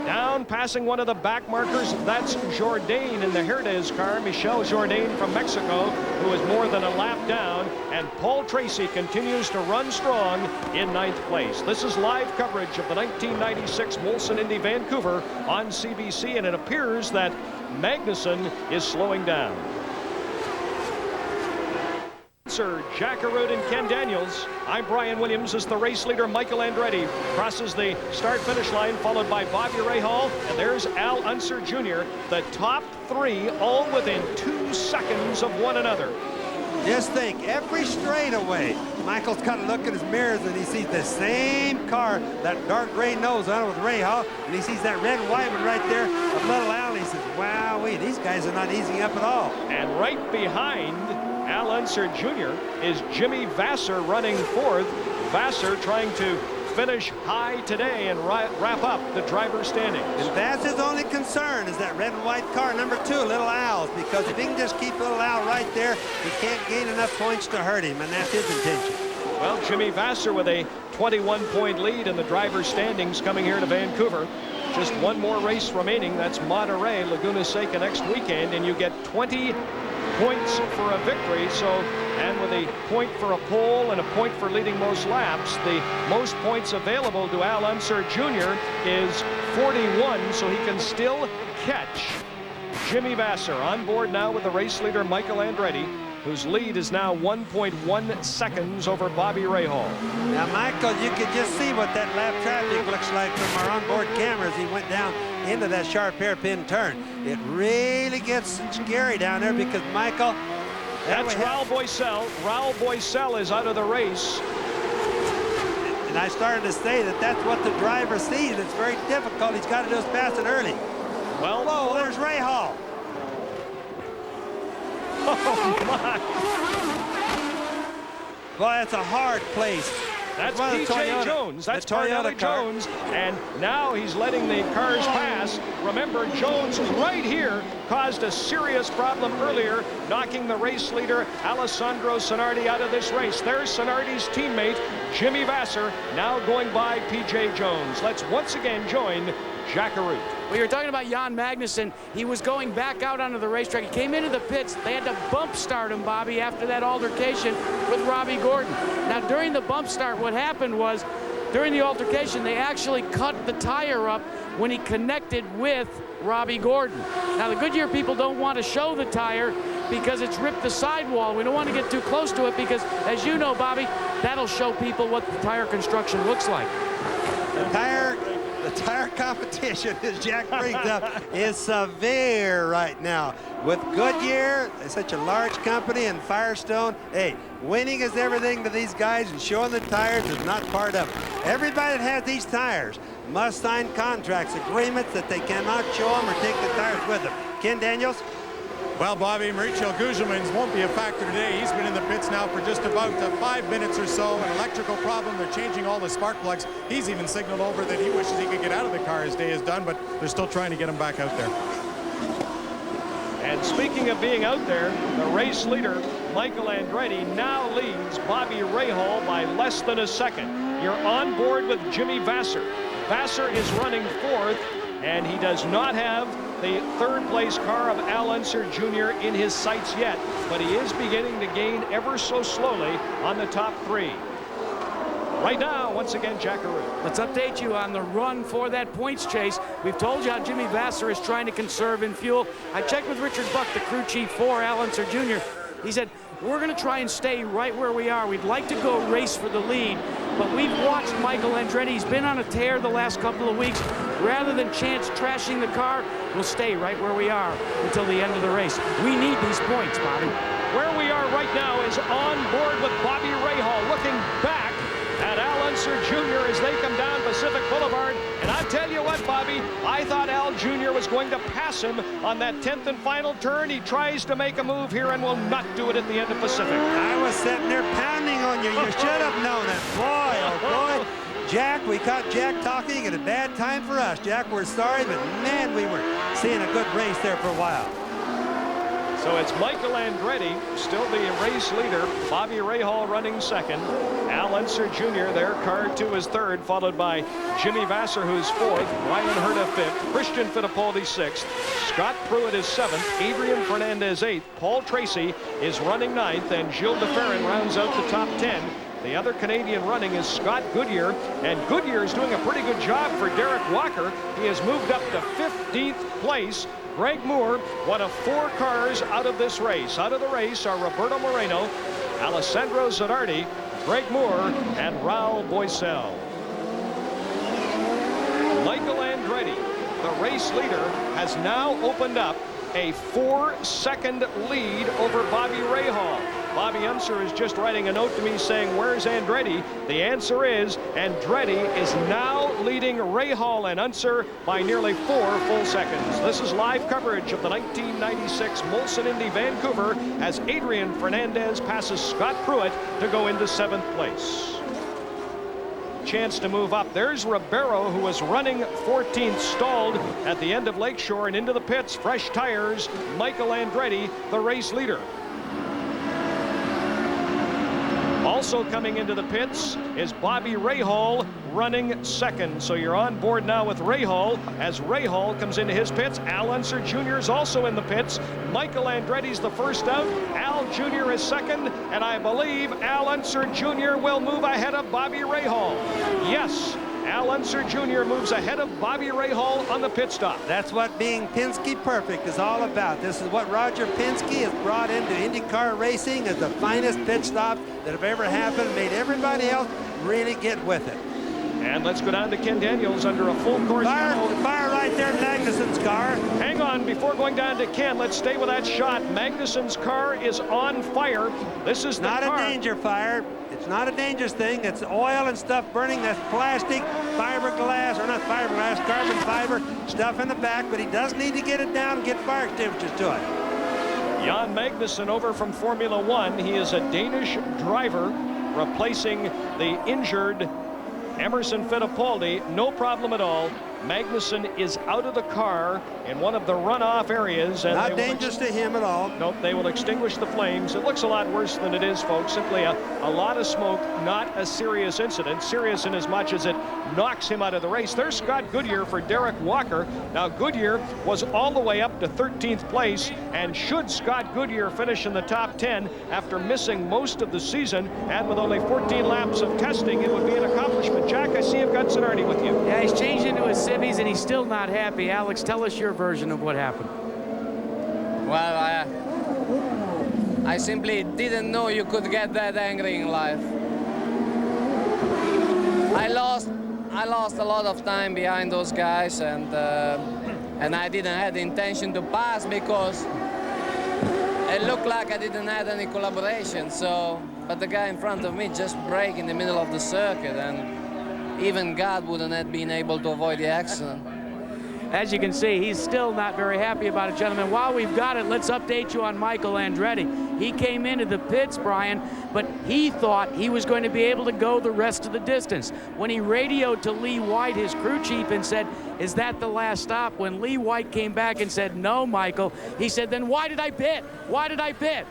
down, passing one of the back markers. That's Jourdain in the Herdez car, Michel Jourdain from Mexico, who is more than a lap down, and Paul Tracy continues to run strong in 9th place. This is live coverage of the 1996 Molson Indy Vancouver on CBC, and it appears that Magnussen is slowing down. Sir Jack Arute and Ken Daniels. I'm Brian Williams as the race leader Michael Andretti crosses the start-finish line, followed by Bobby Rahal, and there's Al Unser Jr. The top 3 all within 2 seconds of one another. Just think, every straightaway, Michael's got to look at his mirrors and he sees the same car, that dark gray nose on it with Rahal, and he sees that red and white one right there of Little Al, and he says, wowee, these guys are not easing up at all. And right behind Al Unser Jr. is Jimmy Vasser running 4th. Vasser trying to finish high today and wrap up the driver's standings. And that's his only concern, is that red and white car, number 2, Little Al's, because if he can just keep Little Al right there, he can't gain enough points to hurt him, and that's his intention. Well, Jimmy Vasser with a 21-point lead in the driver's standings coming here to Vancouver. Just one more race remaining. That's Monterey, Laguna Seca next weekend, and you get 20 points for a victory. So, and with a point for a pole and a point for leading most laps, the most points available to Al Unser Jr. is 41, so he can still catch Jimmy Vasser. On board now with the race leader Michael Andretti, whose lead is now 1.1 seconds over Bobby Rahal. Now, Michael, you can just see what that lap traffic looks like from our onboard cameras. He went down into that sharp hairpin turn. It really gets scary down there because, Michael, that's Raul Boesel. Raul Boesel is out of the race. And I started to say that that's what the driver sees. It's very difficult. He's got to just pass it early. Well, whoa, there's Rahal. Oh, my. Well, that's a hard place. That's PJ Jones. That's Toyota Jones. And now he's letting the cars pass. Remember, Jones right here caused a serious problem earlier, knocking the race leader Alessandro Zanardi out of this race. There's Zanardi's teammate, Jimmy Vasser, now going by PJ Jones. Let's once again join Jack Arute. Well, you're talking about Jan Magnussen. He was going back out onto the racetrack. He came into the pits. They had to bump start him, Bobby, after that altercation with Robbie Gordon. Now, during the bump start, what happened was, during the altercation, they actually cut the tire up when he connected with Robbie Gordon. Now, the Goodyear people don't want to show the tire because it's ripped the sidewall. We don't want to get too close to it because, as you know, Bobby, that'll show people what the tire construction looks like. The tire competition, as Jack brings up, is severe right now. With Goodyear, such a large company, and Firestone, hey, winning is everything to these guys, and showing the tires is not part of it. Everybody that has these tires must sign contracts, agreements that they cannot show them or take the tires with them. Ken Daniels? Well, Bobby, Mauricio Gugelmans won't be a factor today. He's been in the pits now for just about 5 minutes or so. An electrical problem. They're changing all the spark plugs. He's even signaled over that he wishes he could get out of the car. His day is done, but they're still trying to get him back out there. And speaking of being out there, the race leader, Michael Andretti, now leads Bobby Rahal by less than a second. You're on board with Jimmy Vasser. Vasser is running 4th, and he does not have the 3rd place car of Al Unser Jr. in his sights yet, but he is beginning to gain ever so slowly on the top 3. Right now, once again, Jackaroo. Let's update you on the run for that points chase. We've told you how Jimmy Vasser is trying to conserve in fuel. I checked with Richard Buck, the crew chief for Al Unser Jr. He said, we're going to try and stay right where we are. We'd like to go race for the lead, but we've watched Michael Andretti. He's been on a tear the last couple of weeks. Rather than chance trashing the car, we'll stay right where we are until the end of the race. We need these points, Bobby. Where we are right now is on board with Bobby Rahal, looking back at Al Unser Jr. as they come down Pacific Boulevard. And I tell you what, Bobby, I thought Al Jr. was going to pass him on that 10th and final turn. He tries to make a move here and will not do it at the end of Pacific. I was sitting there pounding on you. You should have known it. Boy, oh boy. Jack, we caught Jack talking at a bad time for us. Jack, we're sorry, but man, we were seeing a good race there for a while. So it's Michael Andretti, still the race leader. Bobby Rahal running second. Al Unser Jr., their car 2 is third, followed by Jimmy Vasser, who's fourth. Ryan Herta fifth. Christian Fittipaldi sixth. Scott Pruitt is seventh. Adrian Fernandez eighth. Paul Tracy is running ninth, and Gilles de Ferran rounds out the top 10. The other Canadian running is Scott Goodyear, and Goodyear is doing a pretty good job for Derek Walker. He has moved up to 15th place. Greg Moore, one of 4 cars out of this race. Out of the race are Roberto Moreno, Alessandro Zanardi, Greg Moore, and Raul Boesel. Michael Andretti, the race leader, has now opened up a 4-second lead over Bobby Rahal. Bobby Unser is just writing a note to me saying, where's Andretti? The answer is Andretti is now leading Rahal and Unser by nearly 4 full seconds. This is live coverage of the 1996 Molson Indy Vancouver as Adrian Fernandez passes Scott Pruitt to go into 7th place. Chance to move up. There's Ribeiro, who was running 14th, stalled at the end of Lakeshore and into the pits. Fresh tires. Michael Andretti, the race leader. Also coming into the pits is Bobby Rahal, running second. So you're on board now with Rahal as Rahal comes into his pits. Al Unser Jr. is also in the pits. Michael Andretti's the first out. Al Jr. is second, and I believe Al Unser Jr. will move ahead of Bobby Rahal. Yes, Al Unser Jr. moves ahead of Bobby Rahal on the pit stop. That's what being Penske perfect is all about. This is what Roger Penske has brought into IndyCar racing as the finest pit stop that have ever happened, made everybody else really get with it. And let's go down to Ken Daniels under a full course. Fire right there, Magnussen's car. Hang on, before going down to Ken, let's stay with that shot. Magnussen's car is on fire. This is not a danger fire. It's not a dangerous thing. It's oil and stuff burning. That's plastic, fiberglass, or not fiberglass, carbon fiber stuff in the back, but he does need to get it down and get fire extinguishers to it. Jan Magnussen over from Formula One. He is a Danish driver replacing the injured Emerson Fittipaldi. No problem at all. Magnussen is out of the car in one of the runoff areas. And not dangerous to him at all. Nope, they will extinguish the flames. It looks a lot worse than it is, folks. Simply a lot of smoke, not a serious incident. Serious in as much as it knocks him out of the race. There's Scott Goodyear for Derek Walker. Now, Goodyear was all the way up to 13th place, and should Scott Goodyear finish in the top 10 after missing most of the season and with only 14 laps of testing, it would be an accomplishment. Jack, I see you've got Zanardi with you. Yeah, he's changed into his civvies, and he's still not happy. Alex, tell us your version of what happened. Well, I simply didn't know you could get that angry in life. I lost a lot of time behind those guys, and I didn't have the intention to pass because it looked like I didn't have any collaboration. So, but the guy in front of me just braked in the middle of the circuit, and even God wouldn't have been able to avoid the accident. As you can see, he's still not very happy about it, gentlemen. While we've got it, let's update you on Michael Andretti. He came into the pits, Brian, but he thought he was going to be able to go the rest of the distance. When he radioed to Lee White, his crew chief, and said, "Is that the last stop?" When Lee White came back and said, "No, Michael," he said, "Then why did I pit? Why did I pit?"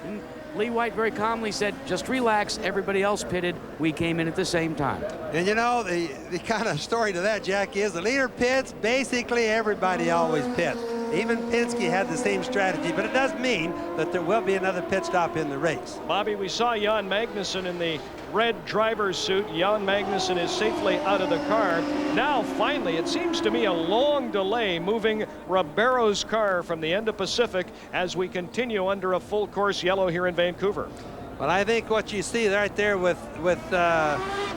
And Lee White very calmly said, "Just relax. Everybody else pitted. We came in at the same time." And you know, the kind of story to that, Jack, is the leader pits. Basically, everybody always pits. Even Penske had the same strategy, but it does mean that there will be another pit stop in the race. Bobby, we saw Jan Magnussen in the red driver's suit. Jan Magnussen is safely out of the car. Now, finally, it seems to me a long delay moving Ribeiro's car from the end of Pacific as we continue under a full course yellow here in Vancouver. Well, I think what you see right there with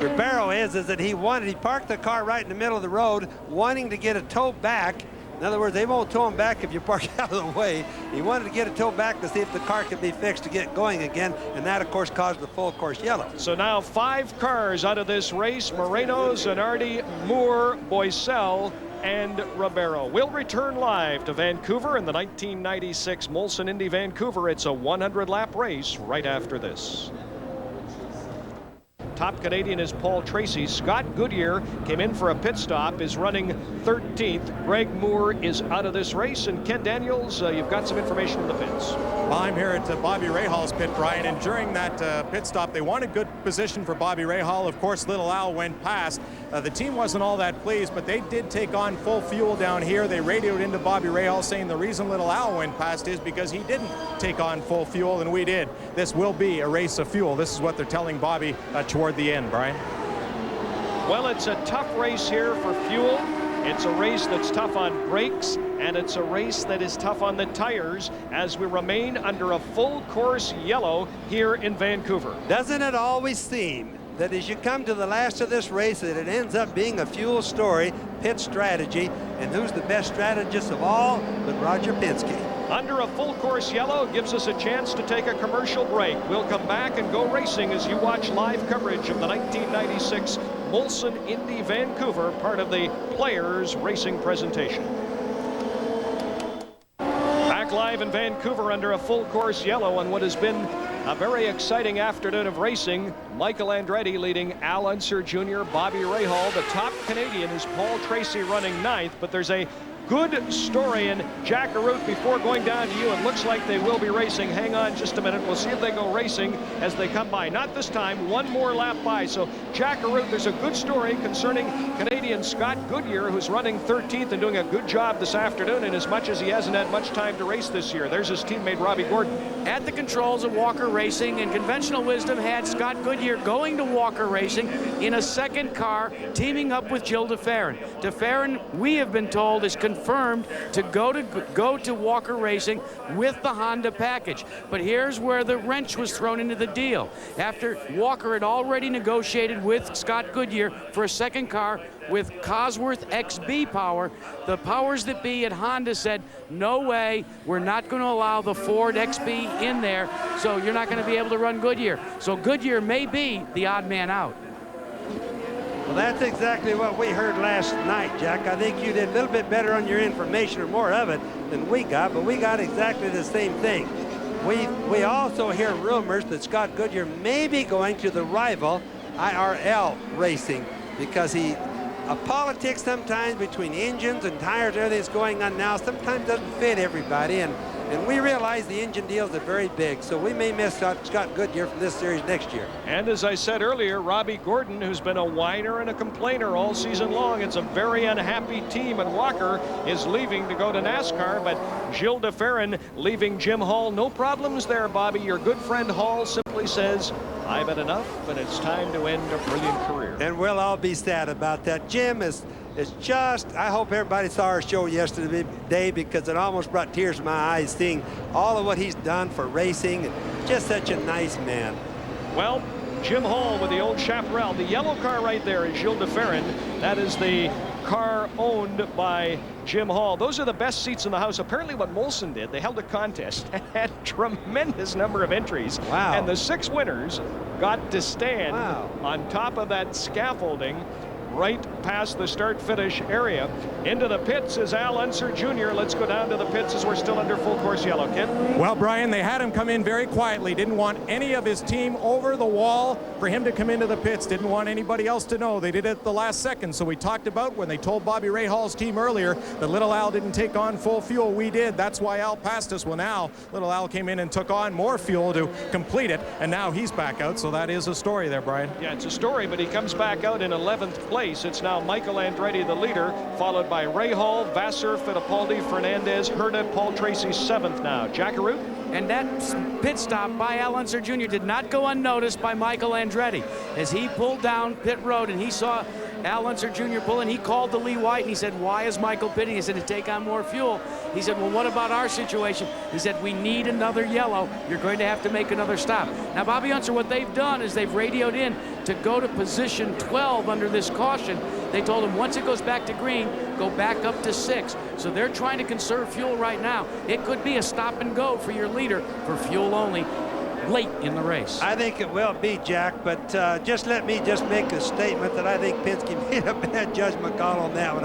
Ribeiro is that he parked the car right in the middle of the road, wanting to get a tow back. In other words, they won't tow him back if you park out of the way. He wanted to get a tow back to see if the car could be fixed to get going again, and that, of course, caused the full course yellow. So now 5 cars out of this race: Moreno, Zanardi, Moore, Boisel, and Ribeiro. We'll return live to Vancouver in the 1996 Molson Indy Vancouver. It's a 100-lap race right after this. Top Canadian is Paul Tracy. Scott Goodyear came in for a pit stop, is running 13th. Greg Moore is out of this race. And Ken Daniels, you've got some information in the pits. Well, I'm here at Bobby Rahal's pit, Brian, and during that pit stop, they wanted good position for Bobby Rahal. Of course, Little Al went past. The team wasn't all that pleased, but they did take on full fuel down here. They radioed into Bobby Rahal saying the reason Little Al went past is because he didn't take on full fuel, and we did. This will be a race of fuel. This is what they're telling Bobby toward the end, Brian. Well, it's a tough race here for fuel. It's a race that's tough on brakes, and it's a race that is tough on the tires as we remain under a full course yellow here in Vancouver. Doesn't it always seem that as you come to the last of this race that it ends up being a fuel story, pit strategy, and who's the best strategist of all but Roger Penske? Under a full course yellow gives us a chance to take a commercial break. We'll come back and go racing as you watch live coverage of the 1996 Molson Indy Vancouver, part of the Players Racing presentation. Back live in Vancouver under a full course yellow on what has been a very exciting afternoon of racing. Michael Andretti leading Al Unser Jr., Bobby Rahal. The top Canadian is Paul Tracy running 9th, but there's a good story in Jack Arute before going down to you. It looks like they will be racing. Hang on just a minute. We'll see if they go racing as they come by. Not this time. One more lap by. So Jack Arute, there's a good story concerning Canadian Scott Goodyear, who's running 13th and doing a good job this afternoon, and as much as he hasn't had much time to race this year. There's his teammate Robbie Gordon. At the controls of Walker Racing, and conventional wisdom had Scott Goodyear going to Walker Racing in a second car, teaming up with Gilles de Ferran. De Ferran, we have been told, is confirmed to go to Walker Racing with the Honda package. But here's where the wrench was thrown into the deal. After Walker had already negotiated with Scott Goodyear for a second car with Cosworth XB power, the powers that be at Honda said, no way, we're not going to allow the Ford XB in there, so you're not going to be able to run Goodyear. So Goodyear may be the odd man out. Well, that's exactly what we heard last night, Jack. I think you did a little bit better on your information, or more of it, than we got, but we got exactly the same thing. We also hear rumors that Scott Goodyear may be going to the rival IRL Racing, because politics sometimes between engines and tires, everything's going on now, sometimes doesn't fit everybody, and we realize the engine deals are very big, so we may miss Scott Goodyear from this series next year. And as I said earlier, Robbie Gordon, who's been a whiner and a complainer all season long, it's a very unhappy team, and Walker is leaving to go to NASCAR, but Gilles de Ferran leaving Jim Hall. No problems there, Bobby. Your good friend Hall simply says, I've had enough, and it's time to end a brilliant career. And we'll all be sad about that. Jim is just, I hope everybody saw our show yesterday, because it almost brought tears to my eyes seeing all of what he's done for racing, and just such a nice man. Well, Jim Hall with the old Chaparral. The yellow car right there is Gilles de Ferran. That is the car owned by Jim Hall. Those are the best seats in the house. Apparently what Molson did, they held a contest and had a tremendous number of entries. Wow. And the 6 winners got to stand on top of that scaffolding right past the start-finish area. Into the pits is Al Unser Jr. Let's go down to the pits as we're still under full course yellow. Ken? Well, Brian, they had him come in very quietly. Didn't want any of his team over the wall for him to come into the pits. Didn't want anybody else to know. They did it at the last second. So we talked about when they told Bobby Rahal's team earlier that Little Al didn't take on full fuel. We did. That's why Al passed us. Well, now Little Al came in and took on more fuel to complete it, and now he's back out. So that is a story there, Brian. Yeah, it's a story, but he comes back out in 11th place. place. It's now Michael Andretti, the leader, followed by Rahal, Vasser, Fittipaldi, Fernandez, Herta, Paul Tracy 7th now. Jack Arute? And that pit stop by Al Unser Jr. did not go unnoticed by Michael Andretti. As he pulled down pit road and he saw Al Unser Jr. pulling, he called to Lee White and he said, why is Michael pitting? He said, to take on more fuel. He said, well, what about our situation? He said, we need another yellow. You're going to have to make another stop. Now, Bobby Unser, what they've done is they've radioed in to go to position 12 under this caution. They told him once it goes back to green, go back up to 6. So they're trying to conserve fuel right now. It could be a stop and go for your leader for fuel only late in the race. I think it will be, Jack, but just let me just make a statement that I think Penske made a bad judgment call on that one.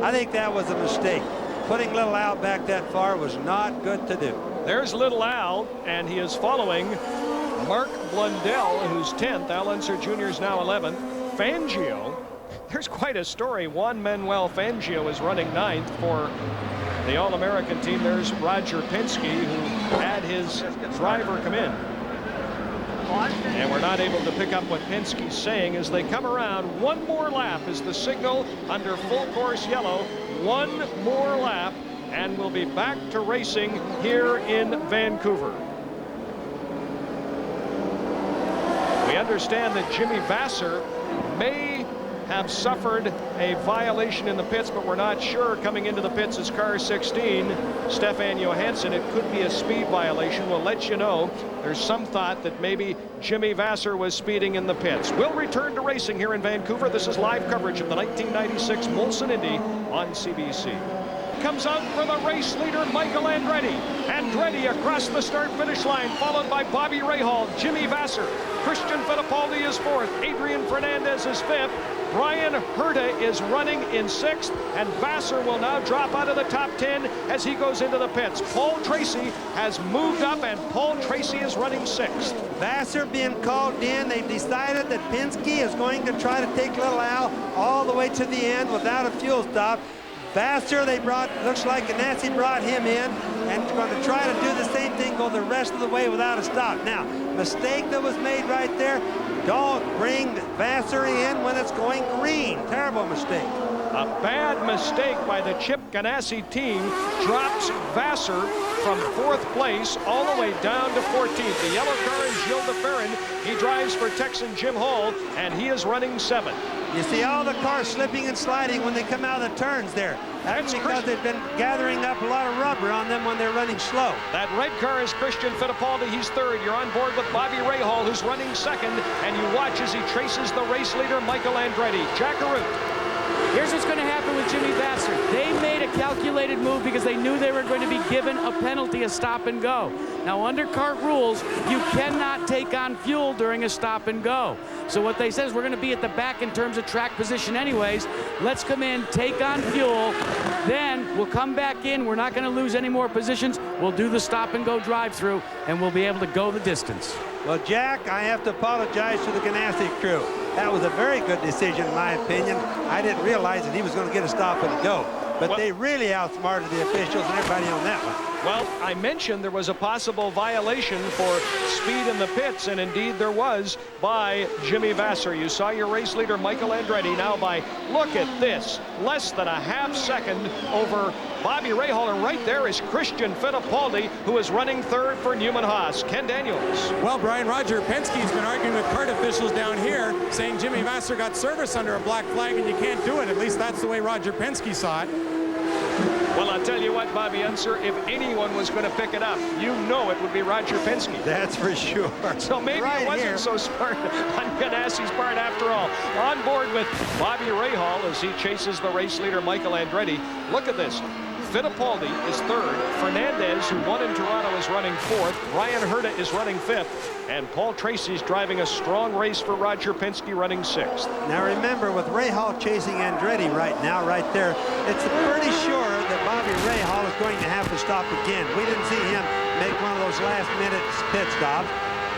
I think that was a mistake. Putting little Al back that far was not good to do. There's little Al, and he is following Mark Blundell, who's 10th. Al Unser Jr. is now 11th. Fangio, there's quite a story. Juan Manuel Fangio is running 9th for the All-American team. There's Roger Penske, who had his driver come in. And we're not able to pick up what Penske's saying as they come around. One more lap is the signal under full course yellow. One more lap, and we'll be back to racing here in Vancouver. We understand that Jimmy Vasser may have suffered a violation in the pits, but we're not sure. Coming into the pits is car 16, Stefan Johansson. It could be a speed violation. We'll let you know. There's some thought that maybe Jimmy Vasser was speeding in the pits. We'll return to racing here in Vancouver. This is live coverage of the 1996 Molson Indy on CBC. Comes out for the race leader, Michael Andretti. Andretti across the start-finish line, followed by Bobby Rahal, Jimmy Vasser. Christian Fittipaldi is 4th. Adrian Fernandez is 5th. Brian Herta is running in 6th, and Vasser will now drop out of the top 10 as he goes into the pits. Paul Tracy has moved up, and Paul Tracy is running 6th. Vasser being called in. They've decided that Penske is going to try to take little Al all the way to the end without a fuel stop. Vasser, they brought, looks like Ganassi brought him in and going to try to do the same thing, go the rest of the way without a stop. Now, mistake that was made right there, don't bring Vasser in when it's going green. Terrible mistake. A bad mistake by the Chip Ganassi team drops Vasser from 4th place all the way down to 14th. The yellow car is Gilles de Ferran. He drives for Texan Jim Hall, and he is running 7th. You see all the cars slipping and sliding when they come out of the turns there. That's because they've been gathering up a lot of rubber on them when they're running slow. That red car is Christian Fittipaldi. He's 3rd. You're on board with Bobby Rahal, who's running 2nd, and you watch as he traces the race leader, Michael Andretti. Jack Arute. Here's what's going to happen with Jimmy Vasser. They made a calculated move because they knew they were going to be given a penalty, a stop and go. Now, under CART rules, you cannot take on fuel during a stop and go. So what they said is we're going to be at the back in terms of track position anyways. Let's come in, take on fuel, then we'll come back in. We're not going to lose any more positions. We'll do the stop and go drive-through, and we'll be able to go the distance. Well, Jack, I have to apologize to the Ganassi crew. That was a very good decision, in my opinion. I didn't realize that he was going to get a stop and go. But they really outsmarted the officials and everybody on that one. Well, I mentioned there was a possible violation for speed in the pits, and indeed there was by Jimmy Vasser. You saw your race leader, Michael Andretti, now by, look at this, less than a half second over Bobby Rahal, and right there is Christian Fittipaldi, who is running 3rd for Newman Haas. Ken Daniels. Well, Brian, Roger Penske's been arguing with CART officials down here, saying Jimmy Vasser got service under a black flag and you can't do it. At least that's the way Roger Penske saw it. Well, I'll tell you what, Bobby Unser, if anyone was going to pick it up, you know it would be Roger Penske. That's for sure. So maybe right it wasn't here. so smart on Ganassi's part after all. On board with Bobby Rahal as he chases the race leader, Michael Andretti. Look at this. Fittipaldi is 3rd. Fernandez, who won in Toronto, is running 4th. Brian Herta is running 5th. And Paul Tracy's driving a strong race for Roger Penske, running 6th. Now remember, with Rahal chasing Andretti right now, right there, it's pretty sure that Bobby Rahal is going to have to stop again. We didn't see him make one of those last-minute pit stops.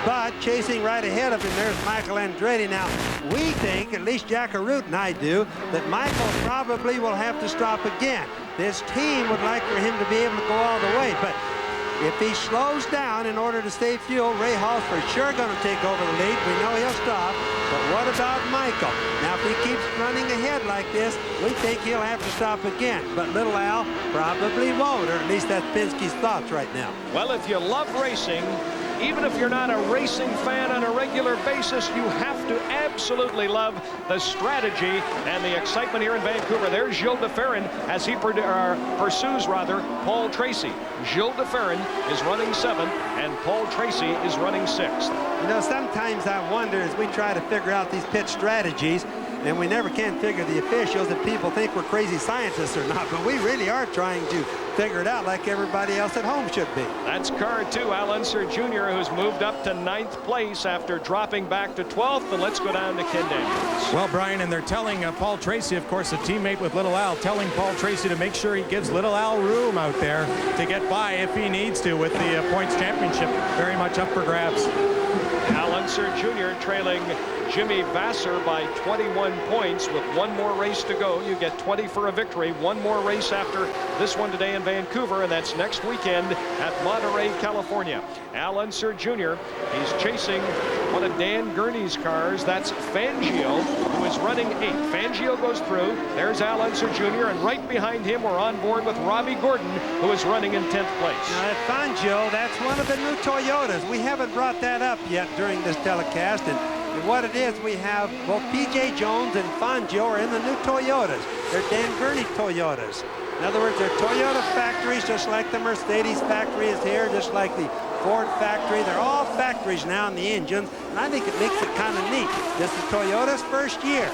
But chasing right ahead of him, there's Michael Andretti. Now, we think, at least Jack Arute and I do, that Michael probably will have to stop again. This team would like for him to be able to go all the way, but if he slows down in order to save fuel, Rahal's for sure going to take over the lead. We know he'll stop, but what the dog Michael. Now, if he keeps running ahead like this, we think he'll have to stop again. But Little Al probably won't, or at least that's Penske's thoughts right now. Well, if you love racing, even if you're not a racing fan on a regular basis, you have to absolutely love the strategy and the excitement here in Vancouver. There's Gilles de Ferran as he pursues Paul Tracy. Gilles de Ferran is running 7th, and Paul Tracy is running 6th. You know, sometimes I wonder as we try to figure out these pit strategies, and we never can figure the officials, that people think we're crazy scientists or not, but we really are trying to figure it out like everybody else at home should be. That's car 2, Al Unser Jr., who's moved up to 9th place after dropping back to 12th. And let's go down to Ken Daniels. Well, Brian, and they're telling Paul Tracy, of course, a teammate with Little Al, telling Paul Tracy to make sure he gives Little Al room out there to get by if he needs to, with the points championship very much up for grabs. Al Unser Jr. trailing Jimmy Vasser by 21 points with one more race to go. You get 20 for a victory. One more race after this one today in Vancouver, and that's next weekend at Monterey, California. Al Unser Jr., he's chasing one of Dan Gurney's cars. That's Fangio, who is running 8th. Fangio goes through. There's Al Unser Jr., and right behind him we're on board with Robbie Gordon, who is running in 10th place. Now, that Fangio, that's one of the new Toyotas. We haven't brought that up yet during this telecast, and what it is, we have both P.J. Jones and Fangio are in the new Toyotas. They're Dan Gurney Toyotas. In other words, they're Toyota factories, just like the Mercedes factory is here, just like the Ford factory. They're all factories now in the engines, and I think it makes it kind of neat. This is Toyota's first year,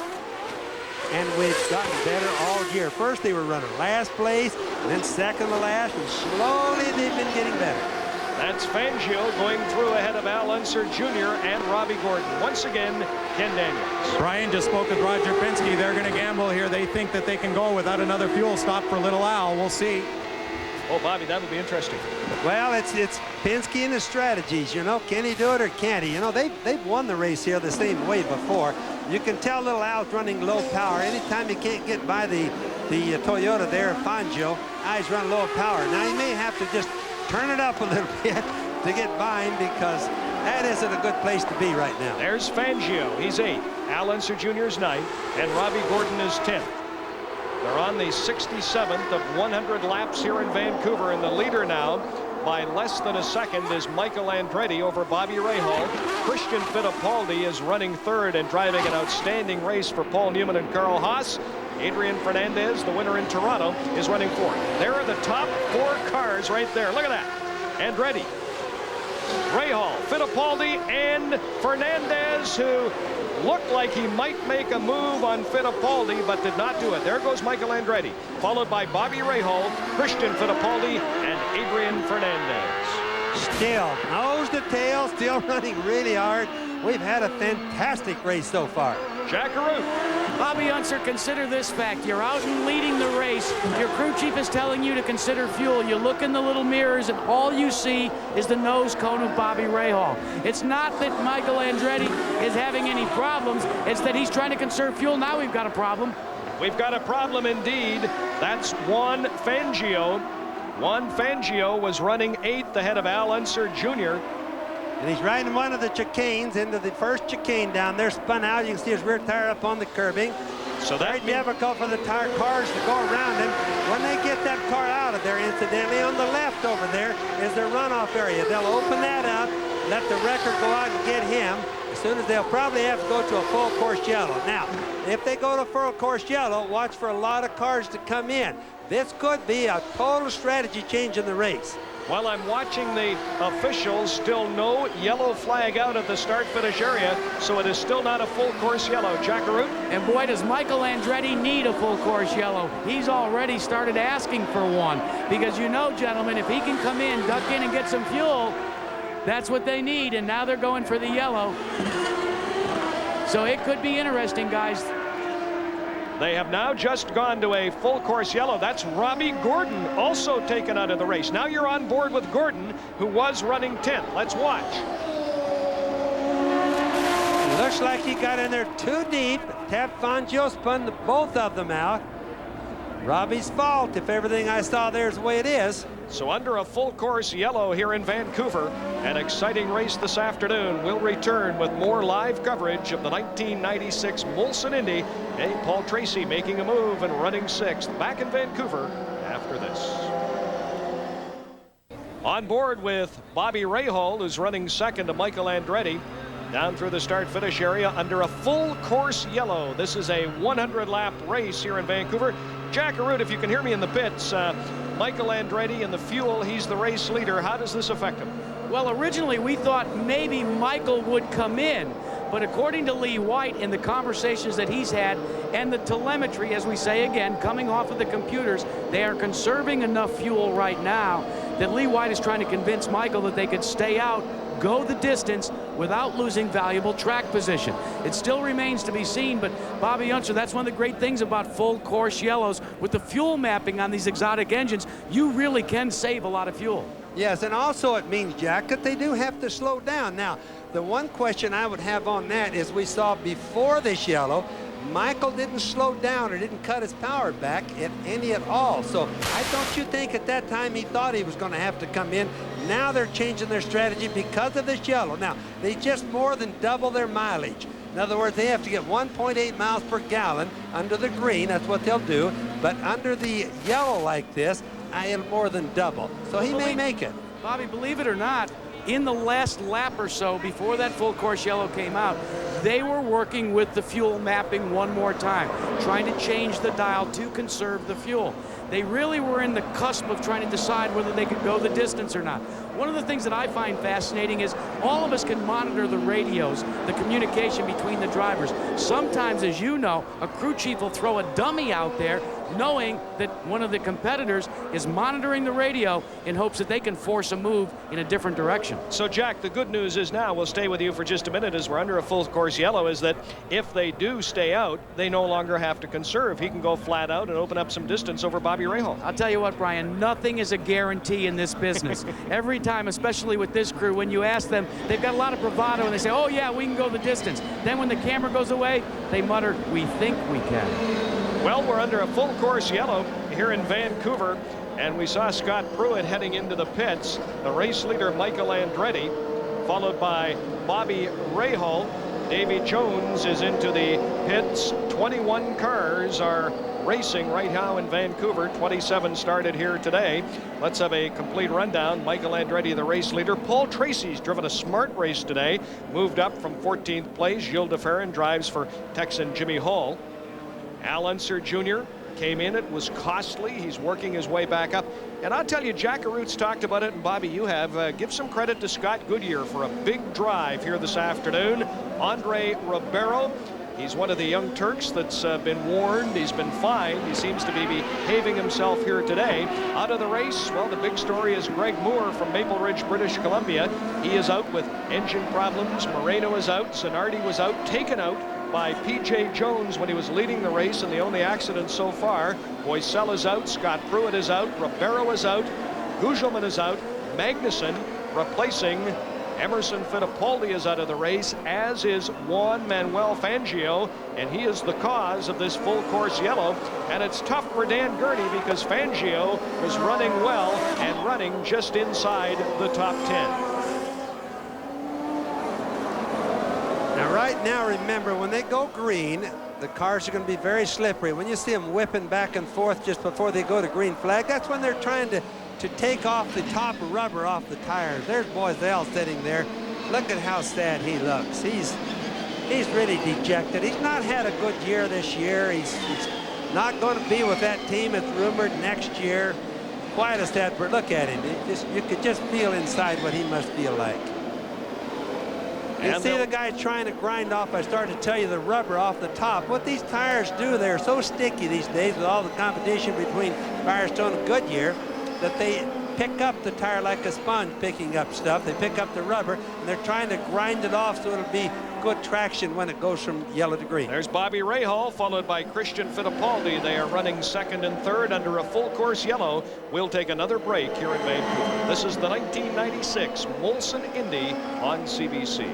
and we've gotten better all year. First, they were running last place, and then second to last, and slowly they've been getting better. That's Fangio going through ahead of Al Unser Jr. and Robbie Gordon. Once again, Ken Daniels. Brian just spoke with Roger Penske. They're going to gamble here. They think that they can go without another fuel stop for Little Al. We'll see. Oh, Bobby, that would be interesting. Well, it's Penske and his strategies. You know, can he do it or can't he? You know, they've won the race here the same way before. You can tell Little Al's running low power. Anytime he can't get by the Toyota there, Fangio, he's running low power. Now, he may have to just turn it up a little bit to get by him, because that isn't a good place to be right now. There's Fangio. He's 8th. Al Unser Jr. is 9th. And Robbie Gordon is 10th. They're on the 67th of 100 laps here in Vancouver. And the leader now, by less than a second, is Michael Andretti over Bobby Rahal. Christian Fittipaldi is running 3rd and driving an outstanding race for Paul Newman and Carl Haas. Adrian Fernandez, the winner in Toronto, is running 4th. There are the top 4 cars right there. Look at that. Andretti, Rahal, Fittipaldi, and Fernandez, who looked like he might make a move on Fittipaldi, but did not do it. There goes Michael Andretti, followed by Bobby Rahal, Christian Fittipaldi, and Adrian Fernandez. Still, nose to tail, still running really hard. We've had a fantastic race so far. Jack Arute. Bobby Unser, consider this fact. You're out and leading the race. Your crew chief is telling you to consider fuel. You look in the little mirrors, and all you see is the nose cone of Bobby Rahal. It's not that Michael Andretti is having any problems. It's that he's trying to conserve fuel. Now we've got a problem. We've got a problem indeed. That's Juan Fangio. Juan Fangio was running 8th ahead of Al Unser Jr. And he's riding one of the chicanes into the first chicane down there, spun out. You can see his rear tire up on the curbing. So Very that difficult for the cars to go around him. When they get that car out of there, incidentally, on the left over there is their runoff area. They'll open that up, let the wrecker go out and get him. As soon as they'll probably have to go to a full course yellow. Now, if they go to full course yellow, watch for a lot of cars to come in. This could be a total strategy change in the race. While I'm watching the officials, still no yellow flag out at the start-finish area, so it is still not a full course yellow. Jack Arute? And boy, does Michael Andretti need a full course yellow. He's already started asking for one, because you know, gentlemen, if he can come in, duck in, and get some fuel, that's what they need, and now they're going for the yellow. So it could be interesting, guys. They have now just gone to a full course yellow. That's Robbie Gordon also taken out of the race. Now you're on board with Gordon, who was running 10th. Let's watch. Looks like he got in there too deep. Tap Fangio spun both of them out. Robbie's fault if everything I saw there is the way it is. So under a full course yellow here in Vancouver, an exciting race this afternoon. We'll return with more live coverage of the 1996 Molson Indy. Hey, Paul Tracy making a move and running 6th back in Vancouver after this. On board with Bobby Rahal, who's running 2nd to Michael Andretti. Down through the start-finish area under a full course yellow. This is a 100-lap race here in Vancouver. Jack Arute, if you can hear me in the pits, Michael Andretti in the fuel, he's the race leader. How does this affect him? Well, originally we thought maybe Michael would come in, but according to Lee White in the conversations that he's had and the telemetry, as we say again, coming off of the computers, they are conserving enough fuel right now that Lee White is trying to convince Michael that they could stay out, go the distance without losing valuable track position. It still remains to be seen, but Bobby Unser, that's one of the great things about full course yellows. With the fuel mapping on these exotic engines, you really can save a lot of fuel. Yes, and also it means, Jack, that they do have to slow down. Now, the one question I would have on that is we saw before this yellow, Michael didn't slow down or didn't cut his power back any at all. So don't you think at that time he thought he was going to have to come in? Now they're changing their strategy because of this yellow. Now, they just more than double their mileage. In other words, they have to get 1.8 miles per gallon under the green. That's what they'll do. But under the yellow like this, it'll more than double. So he may make it. Bobby, believe it or not, in the last lap or so before that full course yellow came out, they were working with the fuel mapping one more time, trying to change the dial to conserve the fuel. They really were in the cusp of trying to decide whether they could go the distance or not. One of the things that I find fascinating is all of us can monitor the radios, the communication between the drivers. Sometimes, as you know, a crew chief will throw a dummy out there knowing that one of the competitors is monitoring the radio in hopes that they can force a move in a different direction. So, Jack, the good news is now, we'll stay with you for just a minute as we're under a full course yellow, is that if they do stay out, they no longer have to conserve. He can go flat out and open up some distance over Bobby Rahal. I'll tell you what, Brian, nothing is a guarantee in this business. Every time, especially with this crew, when you ask them, they've got a lot of bravado and they say, oh yeah, we can go the distance. Then when the camera goes away, they mutter, we think we can. Well, we're under a full course yellow here in Vancouver, and we saw Scott Pruitt heading into the pits. The race leader, Michael Andretti, followed by Bobby Rahal. Davy Jones is into the pits. 21 cars are racing right now in Vancouver. 27 started here today. Let's have a complete rundown. Michael Andretti, the race leader. Paul Tracy's driven a smart race today. Moved up from 14th place. Gilles de Ferran drives for Texan Jimmy Hall. Al Unser Jr. came in. It was costly. He's working his way back up. And I'll tell you, Jack Arute's talked about it, and Bobby, you have. Give some credit to Scott Goodyear for a big drive here this afternoon. Andre Ribeiro, he's one of the young Turks that's been warned. He's been fined. He seems to be behaving himself here today. Out of the race, well, the big story is Greg Moore from Maple Ridge, British Columbia. He is out with engine problems. Moreno is out. Zanardi was out, taken out by PJ Jones when he was leading the race, and the only accident so far. Boycell is out, Scott Pruitt is out, Ribeiro is out, Gugelman is out, Magnussen replacing Emerson Fittipaldi is out of the race, as is Juan Manuel Fangio, and he is the cause of this full course yellow. And it's tough for Dan Gurney because Fangio was running well and running just inside the top 10. Now, right now, remember, when they go green, the cars are going to be very slippery. When you see them whipping back and forth just before they go to green flag, that's when they're trying to take off the top rubber off the tires. There's Boiselle sitting there. Look at how sad he looks. He's really dejected. He's not had a good year this year. He's not going to be with that team. It's rumored next year. Quite a sad, but look at him. You could just feel inside what he must feel like. You see the guy trying to grind off, I started to tell you, the rubber off the top. What these tires do, they're so sticky these days with all the competition between Firestone and Goodyear that they pick up the tire like a sponge picking up stuff. They pick up the rubber, and they're trying to grind it off so it'll be good traction when it goes from yellow to green. There's Bobby Rahal, followed by Christian Fittipaldi. They are running second and third under a full course yellow. We'll take another break here in Vancouver. This is the 1996 Molson Indy on CBC.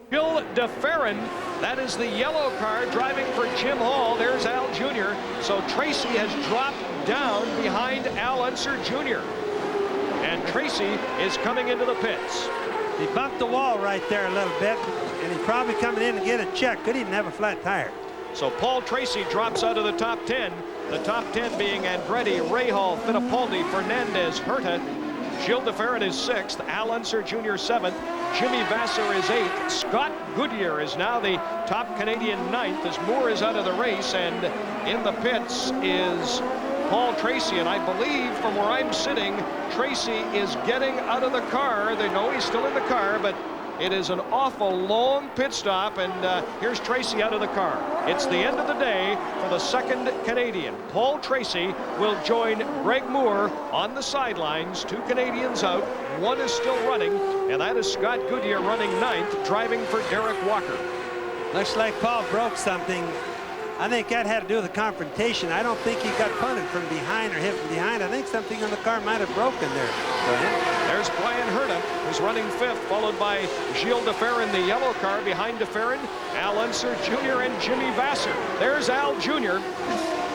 Gil DeFerrin, that is the yellow car driving for Jim Hall. There's Al Jr. So Tracy has dropped down behind Al Unser Jr. And Tracy is coming into the pits. He bumped the wall right there a little bit, and he's probably coming in to get a check. Could even have a flat tire. So Paul Tracy drops out of the top 10. The top 10 being Andretti, Rahal, Fittipaldi, Fernandez, Herta. Gil DeFerrin is 6th. Al Unser Jr. 7th. Jimmy Vasser is 8th. Scott Goodyear is now the top Canadian 9th as Moore is out of the race. And in the pits is Paul Tracy. And I believe from where I'm sitting, Tracy is getting out of the car. They know he's still in the car, but it is an awful long pit stop, and here's Tracy out of the car. It's the end of the day for the second Canadian. Paul Tracy will join Greg Moore on the sidelines. 2 Canadians out. 1 is still running, and that is Scott Goodyear running 9th, driving for Derek Walker. Looks like Paul broke something. I think that had to do with the confrontation. I don't think he got punted from behind or hit from behind. I think something on the car might have broken there. There's Brian Herta, who's running 5th, followed by Gil DeFerrin, the yellow car. Behind DeFerrin, Al Unser Jr. and Jimmy Vasser. There's Al Jr.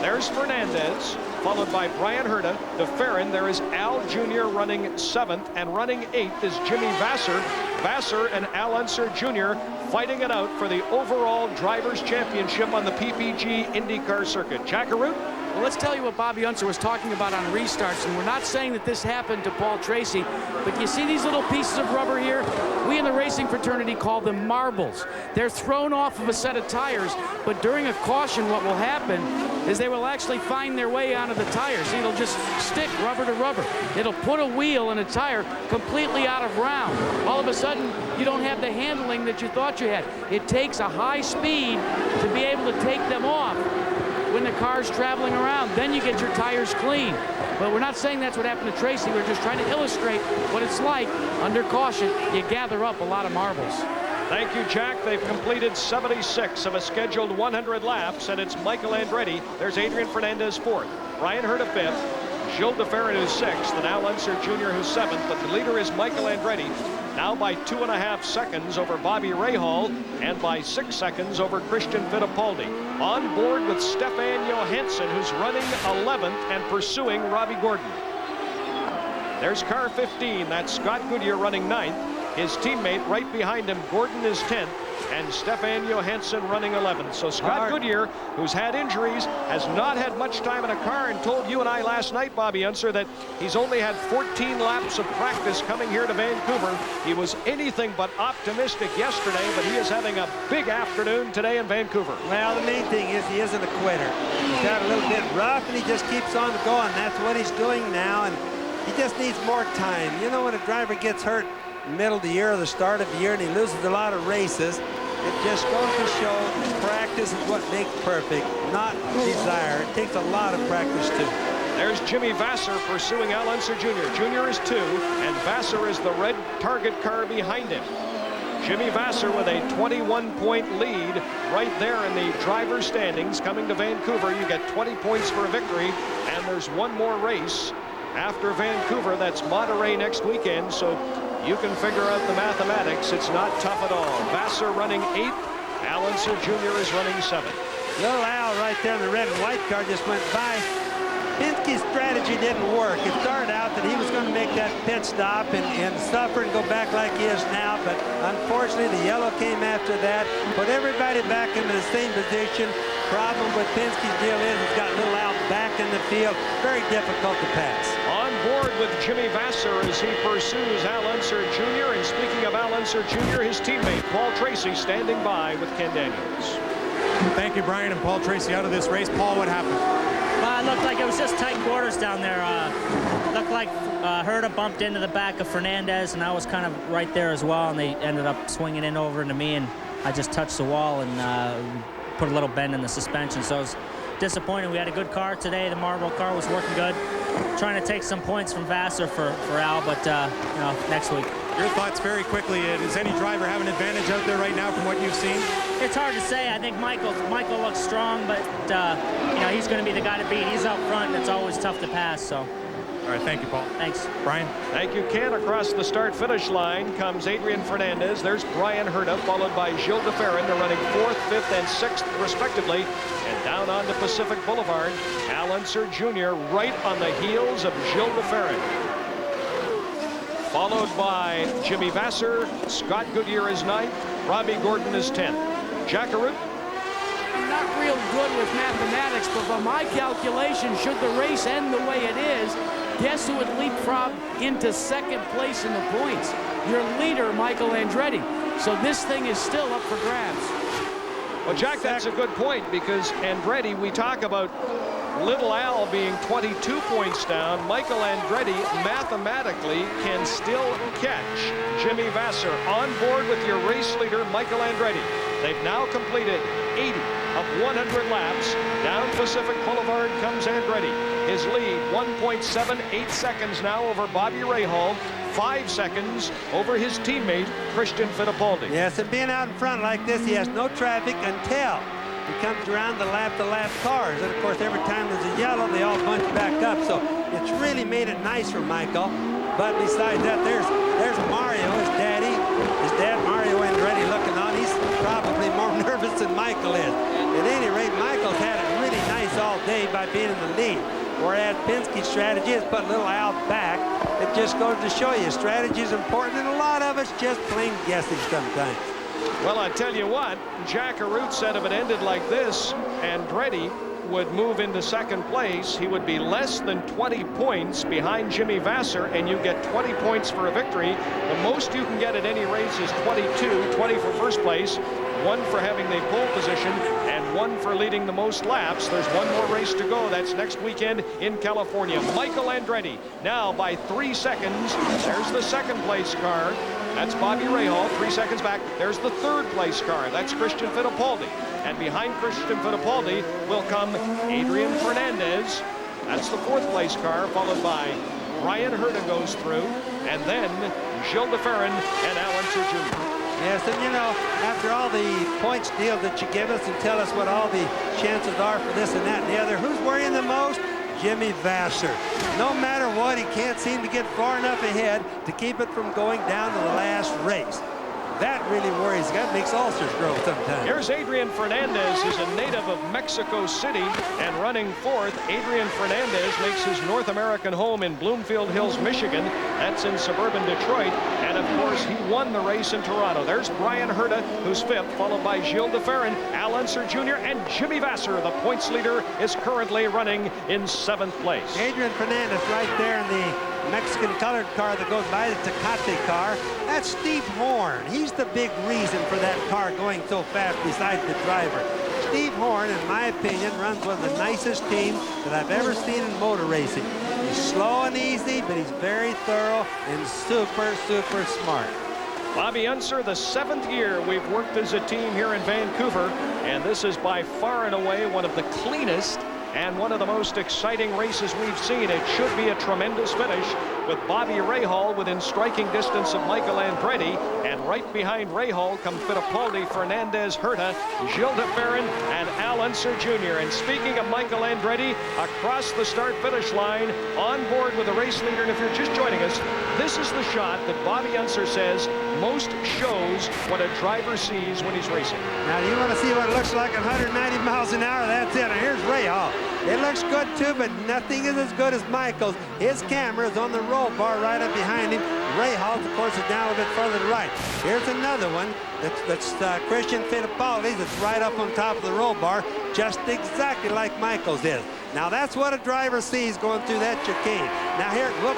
There's Fernandez, followed by Brian Herta. DeFerrin, there is Al Jr. running 7th, and running 8th is Jimmy Vasser. Vasser and Al Unser Jr. fighting it out for the overall Drivers' Championship on the PPG IndyCar circuit. Jackaroo? Well, let's tell you what Bobby Unser was talking about on restarts, and we're not saying that this happened to Paul Tracy, but you see these little pieces of rubber here? We in the racing fraternity call them marbles. They're thrown off of a set of tires, but during a caution, what will happen is they will actually find their way onto the tires. It'll just stick rubber to rubber. It'll put a wheel and a tire completely out of round. All of a sudden, you don't have the handling that you thought you had. It takes a high speed to be able to take them off when the car's traveling around. Then you get your tires clean. But we're not saying that's what happened to Tracy. We're just trying to illustrate what it's like under caution. You gather up a lot of marbles. Thank you, Jack. They've completed 76 of a scheduled 100 laps, and it's Michael Andretti. There's Adrian Fernandez 4th. Brian Herta 5th. Gil DeFerrin who's 6th, and Al Unser Jr. who's 7th. But the leader is Michael Andretti, now by 2.5 seconds over Bobby Rahal and by 6 seconds over Christian Fittipaldi. On board with Stefan Johansson, who's running 11th and pursuing Robbie Gordon. There's car 15. That's Scott Goodyear running 9th. His teammate right behind him, Gordon, is 10th, and Stefan Johansson running 11th. So Scott Goodyear, who's had injuries, has not had much time in a car, and told you and I last night, Bobby Unser, that he's only had 14 laps of practice coming here to Vancouver. He was anything but optimistic yesterday, but he is having a big afternoon today in Vancouver. Well, the main thing is he isn't a quitter. He's got a little bit rough, and he just keeps on going. That's what he's doing now, and he just needs more time. You know, when a driver gets hurt middle of the year or the start of the year and he loses a lot of races, it just goes to show practice is what makes perfect, not desire. It takes a lot of practice too. There's Jimmy Vasser pursuing Al Unser Jr. Jr. is 2, and Vasser is the red target car behind him. Jimmy Vasser with a 21-point lead right there in the driver's standings. Coming to Vancouver, you get 20 points for a victory, and there's one more race after Vancouver. That's Monterey next weekend, so you can figure out the mathematics. It's not tough at all. Vasser running 8th. Al Unser Jr. is running 7th. Little Al right there in the red and white car just went by. Penske's strategy didn't work. It started out that he was going to make that pit stop and suffer and go back like he is now, but unfortunately the yellow came after that, put everybody back into the same position. Problem with Penske's deal is he's got little Al back in the field. Very difficult to pass. On board with Jimmy Vasser as he pursues Al Unser Jr. And speaking of Al Unser Jr., his teammate Paul Tracy standing by with Ken Daniels. Thank you, Brian, and Paul Tracy out of this race. Paul, what happened? It looked like it was just tight quarters down there. Looked like Herta bumped into the back of Fernandez, and I was kind of right there as well, and they ended up swinging in over into me, and I just touched the wall and put a little bend in the suspension. So it was disappointing. We had a good car today. The Marlboro car was working good. Trying to take some points from Vasser for Al, but you know, next week. Your thoughts very quickly. Does any driver have an advantage out there right now from what you've seen? It's hard to say. I think Michael looks strong, but you know, he's going to be the guy to beat. He's out front, and it's always tough to pass. So. All All right, thank you, Paul. Thanks. Brian? Thank you, Ken. Across the start-finish line comes Adrian Fernandez. There's Brian Herta, followed by Gilles de Ferran. They're running 4th, 5th, and 6th, respectively. And down onto Pacific Boulevard, Al Unser Jr. right on the heels of Gilles de Ferran. Followed by Jimmy Vasser. Scott Goodyear is 9th. Robbie Gordon is 10th. Jack Arute. I'm not real good with mathematics, but by my calculation, should the race end the way it is, guess who would leapfrog into 2nd place in the points? Your leader, Michael Andretti. So this thing is still up for grabs. Well, Jack, that's a good point, because Andretti, we talk about Little Al being 22 points down. Michael Andretti mathematically can still catch Jimmy Vasser on board with your race leader, Michael Andretti. They've now completed 80 of 100 laps. Down Pacific Boulevard comes Andretti. His lead, 1.78 seconds now over Bobby Rahal. 5 seconds over his teammate, Christian Fittipaldi. Yes, and being out in front like this, he has no traffic until he comes around the lap-to-lap cars. And, of course, every time there's a yellow, they all bunch back up. So it's really made it nice for Michael. But besides that, there's Mario, his daddy. His dad, Mario Andretti, looking on. He's probably more nervous than Michael is. At any rate, Michael's had it really nice all day by being in the lead. Whereas Penske's strategy is put little Al back. It just goes to show you strategy is important, and a lot of it's just plain guessing sometimes. Well, I tell you what, Jack Arute said if it ended like this, Andretti would move into 2nd place. He would be less than 20 points behind Jimmy Vasser, and you get 20 points for a victory. The most you can get at any race is 22, 20 for 1st place, 1 for having the pole position, and 1 for leading the most laps. There's 1 more race to go. That's next weekend in California. Michael Andretti now by 3 seconds. There's the 2nd place car. That's Bobby Rahal, 3 seconds back. There's the 3rd place car. That's Christian Fittipaldi. And behind Christian Fittipaldi will come Adrian Fernandez. That's the 4th place car, followed by Brian Herta goes through, and then Gilles de Ferran and Al Unser Jr. Yes, and you know, after all the points deal that you give us and tell us what all the chances are for this and that and the other, who's worrying the most? Jimmy Vasser. No matter what, he can't seem to get far enough ahead to keep it from going down to the last race. That really worries. That makes ulcers grow sometimes. Here's Adrian Fernandez. He's a native of Mexico City and running 4th. Adrian Fernandez makes his North American home in Bloomfield Hills, Michigan. That's in suburban Detroit. And of course, he won the race in Toronto. There's Brian Herta, who's 5th, followed by Gilles de Ferran, Al Unser Jr., and Jimmy Vasser. The points leader is currently running in 7th place. Adrian Fernandez right there in the Mexican colored car that goes by, the Tecate car. That's Steve Horn. He's the big reason for that car going so fast besides the driver. Steve Horn, in my opinion, runs one of the nicest teams that I've ever seen in motor racing. He's slow and easy, but he's very thorough and super, super smart. Bobby Unser, the 7th year we've worked as a team here in Vancouver, and this is by far and away one of the cleanest and one of the most exciting races we've seen. It should be a tremendous finish with Bobby Rahal within striking distance of Michael Andretti, and right behind Rahal come Fittipaldi, Fernandez, Herta, Gilles de Ferran, and Al Unser Jr. And speaking of Michael Andretti, across the start-finish line, on board with the race leader, and if you're just joining us, this is the shot that Bobby Unser says most shows what a driver sees when he's racing. Now, you want to see what it looks like at 190 miles an hour? That's it. And here's Rahal. It looks good, too, but nothing is as good as Michael's. His camera is on the roll bar right up behind him. Rahal's, of course, is down a bit further to the right. Here's another one that's Christian Fittipaldi's. It's right up on top of the roll bar, just exactly like Michael's is. Now, that's what a driver sees going through that chicane. Now, here, whoop.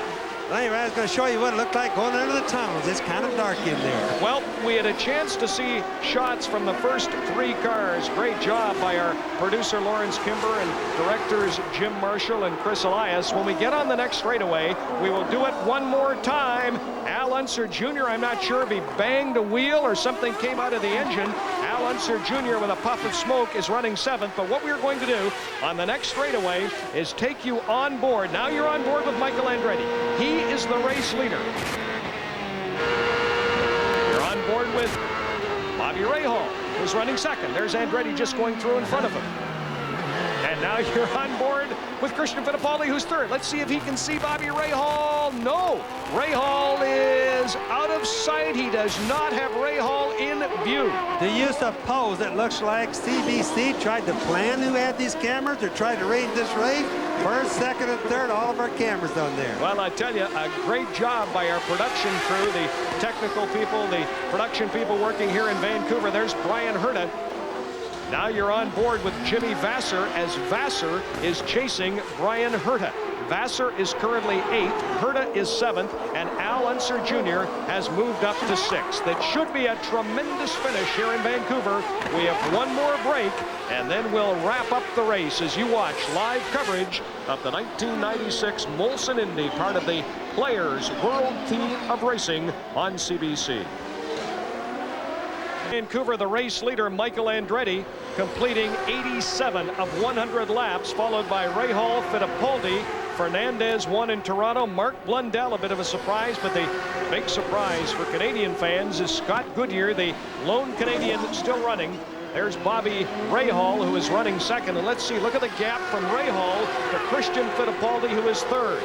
Anyway, I was going to show you what it looked like going under the tunnels. It's kind of dark in there. Well, we had a chance to see shots from the first 3 cars. Great job by our producer, Lawrence Kimber, and directors Jim Marshall and Chris Elias. When we get on the next straightaway, we will do it one more time. Al Unser Jr., I'm not sure if he banged a wheel or something came out of the engine. Al Unser Jr. with a puff of smoke is running 7th. But what we're going to do on the next straightaway is take you on board. Now you're on board with Michael Andretti. He is the race leader. You're on board with Bobby Rahal, who's running 2nd. There's Andretti just going through in front of him. And Now you're on board with Christian Fittipaldi, who's third. Let's see if he can see Bobby Rahal. No, Rahal is out of sight. He does not have Rahal in view. The use of pose, it looks like CBC tried to plan who had these cameras or tried to arrange this race. First, second, and third, all of our cameras on there. Well, I tell you, a great job by our production crew, the technical people, the production people working here in Vancouver. There's Brian Herta. Now you're on board with Jimmy Vasser as Vasser is chasing Brian Herta. Vasser is currently 8th, Herta is 7th, and Al Unser Jr. has moved up to 6th. That should be a tremendous finish here in Vancouver. We have one more break, and then we'll wrap up the race as you watch live coverage of the 1996 Molson Indy, part of the Players World Team of Racing on CBC. Vancouver, the race leader, Michael Andretti, completing 87 of 100 laps, followed by Rahal, Fittipaldi. Fernandez won in Toronto. Mark Blundell, a bit of a surprise, but the big surprise for Canadian fans is Scott Goodyear, the lone Canadian still running. There's Bobby Rahal, who is running second. And let's see, look at the gap from Rahal to Christian Fittipaldi, who is third.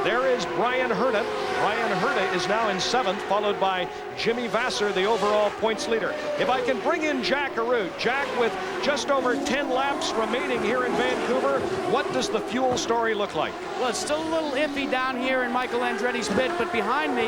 There is Brian Herta. Brian Herta is now in 7th, followed by Jimmy Vasser, the overall points leader. If I can bring in Jack Arute. Jack, with just over 10 laps remaining here in Vancouver, what does the fuel story look like? Well, it's still a little iffy down here in Michael Andretti's pit, but behind me,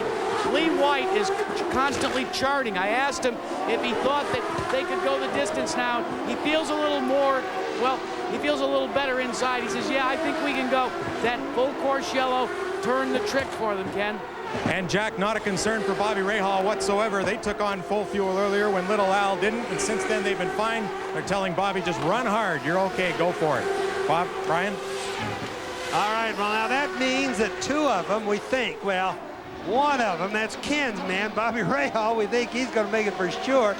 Lee White is constantly charting. I asked him if he thought that they could go the distance now. He feels a little more, well, he feels a little better inside. He says, yeah, I think we can go. That full course yellow turned the trick for them, Ken. And Jack, not a concern for Bobby Rahal whatsoever. They took on full fuel earlier when Little Al didn't, and since then they've been fine. They're telling Bobby, just run hard. You're okay, go for it. Bob, Brian? All right, well, now that means that 2 of them, we think, well, one of them, that's Ken's man, Bobby Rahal, we think he's going to make it for sure.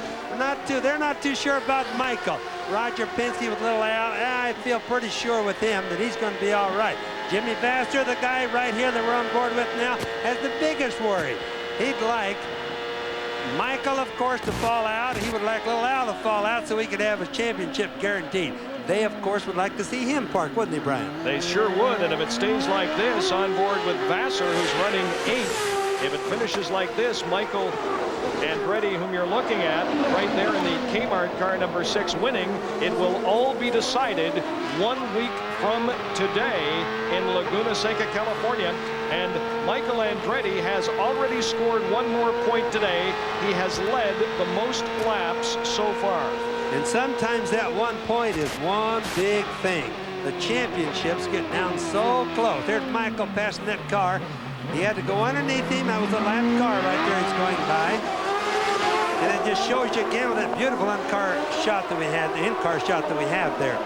They're not too sure about Michael. Roger Penske with Little Al, I feel pretty sure with him that he's going to be all right. Jimmy Vasser, the guy right here that we're on board with now, has the biggest worry. He'd like Michael, of course, to fall out. He would like Little Al to fall out so he could have his championship guaranteed. They, of course, would like to see him park, wouldn't they, Brian? They sure would, and if it stays like this, on board with Vasser, who's running 8th, if it finishes like this, Michael Andretti, whom you're looking at right there in the Kmart car number 6 winning, it will all be decided 1 week from today in Laguna Seca, California. And Michael Andretti has already scored 1 more point today. He has led the most laps so far. And sometimes that 1 point is one big thing. The championships get down so close. There's Michael passing that car. He had to go underneath him. That was a lap car right there he's going by. And it just shows you again with that beautiful in-car shot that we had, the in-car shot that we have there.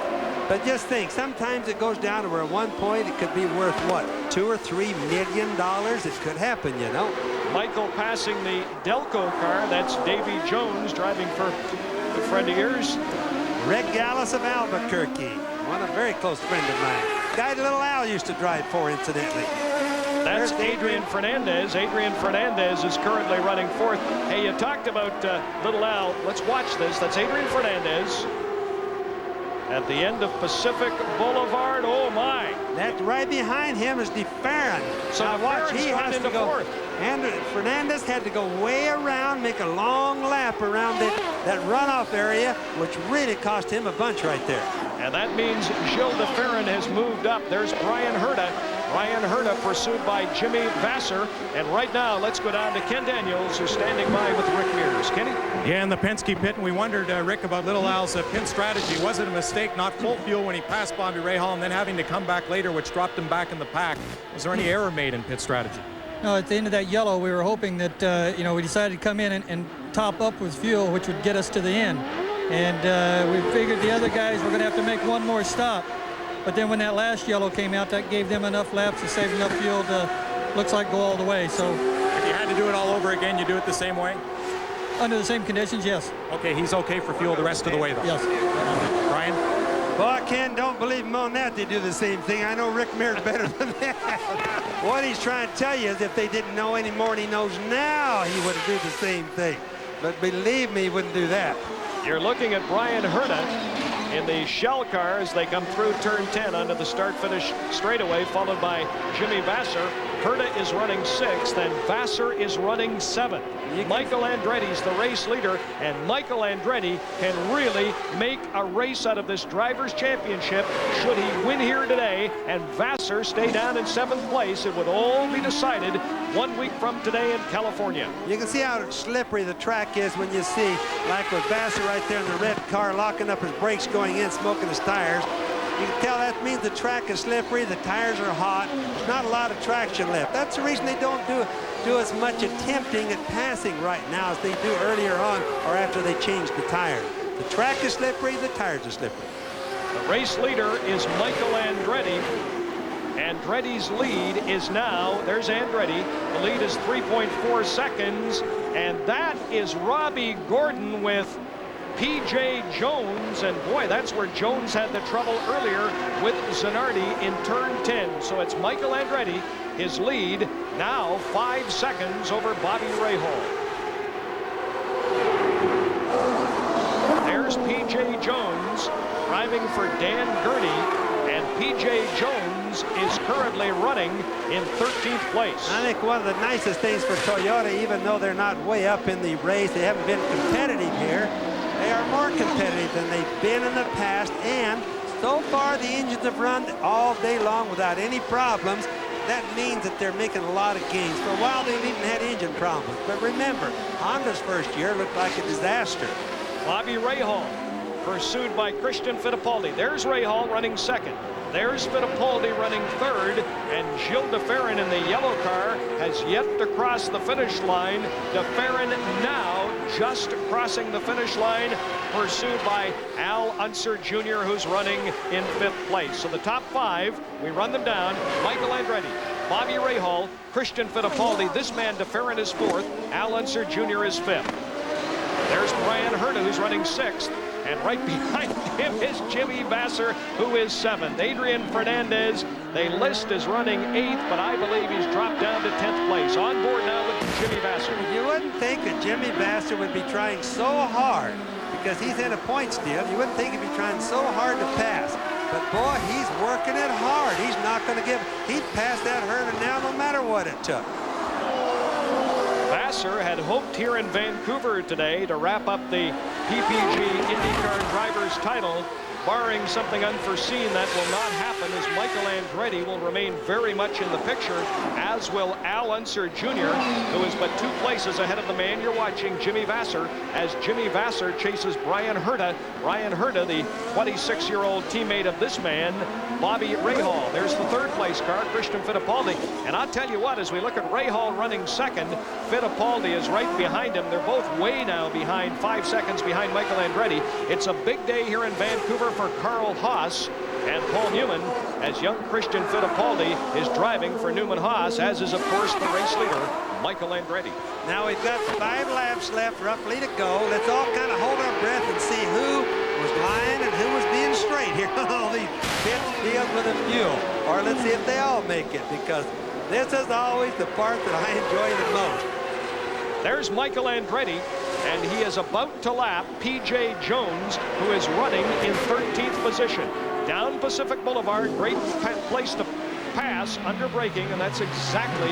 But just think, sometimes it goes down to where 1 point, it could be worth, what, $2 or $3 million? It could happen, you know. Michael passing the Delco car. That's Davy Jones driving for a friend of yours. Red Gallus of Albuquerque, a very close friend of mine. Guy that Little Al used to drive for, incidentally. That's Adrian Fernandez. Adrian Fernandez is currently running 4th. Hey, you talked about Little Al. Let's watch this. That's Adrian Fernandez at the end of Pacific Boulevard. Oh, my. That right behind him is DeFerrin. So now watch, he has to go. 4th. And Fernandez had to go way around, make a long lap around that runoff area, which really cost him a bunch right there. And that means Gilles DeFerrin has moved up. There's Brian Herta. Brian Herta pursued by Jimmy Vasser. And right now, let's go down to Ken Daniels, who's standing by with Rick Mears. Kenny? Yeah, in the Penske pit, and we wondered, Rick, about Little Al's pit strategy. Was it a mistake, not full fuel when he passed Bobby Rahal and then having to come back later, which dropped him back in the pack? Was there any error made in pit strategy? No, at the end of that yellow, we were hoping that, we decided to come in and top up with fuel, which would get us to the end. And we figured the other guys were going to have to make one more stop. But then when that last yellow came out, that gave them enough laps to save enough fuel to, looks like, go all the way. So if you had to do it all over again, you do it the same way? Under the same conditions, yes. Okay, he's okay for fuel the rest of the way, though. Yes. Brian? Well, Ken, don't believe him on that. They do the same thing. I know Rick Mears better than that. What he's trying to tell you is if they didn't know any more than he knows now, he wouldn't do the same thing. But believe me, he wouldn't do that. You're looking at Brian Herta. in the shell car as they come through turn 10 onto the start-finish straightaway, followed by Jimmy Vasser. Herta is running 6th, and Vasser is running 7th. Michael Andretti's the race leader, and Michael Andretti can really make a race out of this Drivers' Championship should he win here today and Vasser stay down in 7th place. It would all be decided 1 week from today in California. You can see how slippery the track is when you see, like with Vasser right there in the red car, locking up his brakes going in, smoking his tires. You can tell that means the track is slippery, the tires are hot, there's not a lot of traction left. That's the reason they don't do as much attempting at passing right now as they do earlier on or after they changed the tires. The track is slippery, the tires are slippery. The race leader is Michael Andretti. Andretti's lead is now, there's Andretti, the lead is 3.4 seconds, and that is Robbie Gordon with PJ Jones, and boy, that's where Jones had the trouble earlier with Zanardi in turn 10. So it's Michael Andretti, his lead now 5 seconds over Bobby Rahal. There's PJ Jones driving for Dan Gurney, and PJ Jones is currently running in 13th place. I think one of the nicest things for Toyota, even though they're not way up in the race, they haven't been competitive here. They are more competitive than they've been in the past, and so far the engines have run all day long without any problems. That means that they're making a lot of gains. For a while they've even had engine problems, but remember, Honda's first year looked like a disaster. Bobby Rahal pursued by Christian Fittipaldi. There's Rahal running 2nd. There's Fittipaldi running 3rd, and Gilles de Ferran in the yellow car has yet to cross the finish line. De Ferran now just crossing the finish line, pursued by Al Unser Jr., who's running in 5th place. So the top 5, we run them down. Michael Andretti, Bobby Rahal, Christian Fittipaldi. This man, De Ferran, is 4th. Al Unser Jr. is 5th. There's Brian Herta, who's running 6th. And right behind him is Jimmy Vasser, who is 7th. Adrian Fernandez, they list is running 8th, but I believe he's dropped down to 10th place. On board now with Jimmy Vasser. You wouldn't think that Jimmy Vasser would be trying so hard because he's in a point steal. You wouldn't think he'd be trying so hard to pass. But boy, he's working it hard. He's not going to give. He'd pass that Herta now no matter what it took. Vasser had hoped here in Vancouver today to wrap up the PPG IndyCar Drivers title. Barring something unforeseen, that will not happen, as Michael Andretti will remain very much in the picture, as will Al Unser Jr., who is but 2 places ahead of the man you're watching, Jimmy Vasser, as Jimmy Vasser chases Brian Herta. Brian Herta, the 26-year-old teammate of this man, Bobby Rahal. There's the 3rd place car, Christian Fittipaldi. And I'll tell you what, as we look at Rahal running 2nd, Fittipaldi is right behind him. They're both way now behind, 5 seconds behind Michael Andretti. It's a big day here in Vancouver for Carl Haas and Paul Newman, as young Christian Fittipaldi is driving for Newman Haas, as is, of course, the race leader, Michael Andretti. Now we've got 5 laps left, roughly, to go. Let's all kind of hold our breath and see who was lying and who was being straight here on all these pit deals with the fuel. Or let's see if they all make it, because this is always the part that I enjoy the most. There's Michael Andretti, and he is about to lap PJ Jones, who is running in 13th position. Down Pacific Boulevard, great place to pass under braking, and that's exactly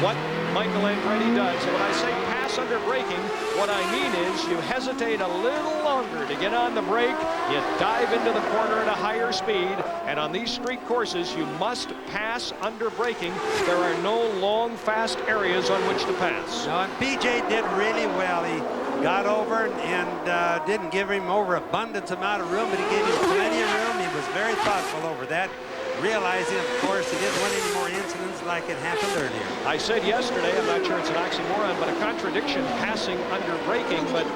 what Michael Andretti does. And when I say pass under braking, what I mean is you hesitate a little longer to get on the brake, you dive into the corner at a higher speed, and on these street courses you must pass under braking. There are no long, fast areas on which to pass. No, and PJ did really well. He got over and didn't give him overabundance amount of room, but he gave him plenty of room. He was very thoughtful over that, realizing, of course, he didn't want any more incidents like it happened earlier. I said yesterday, I'm not sure it's an oxymoron, but a contradiction, passing under braking. But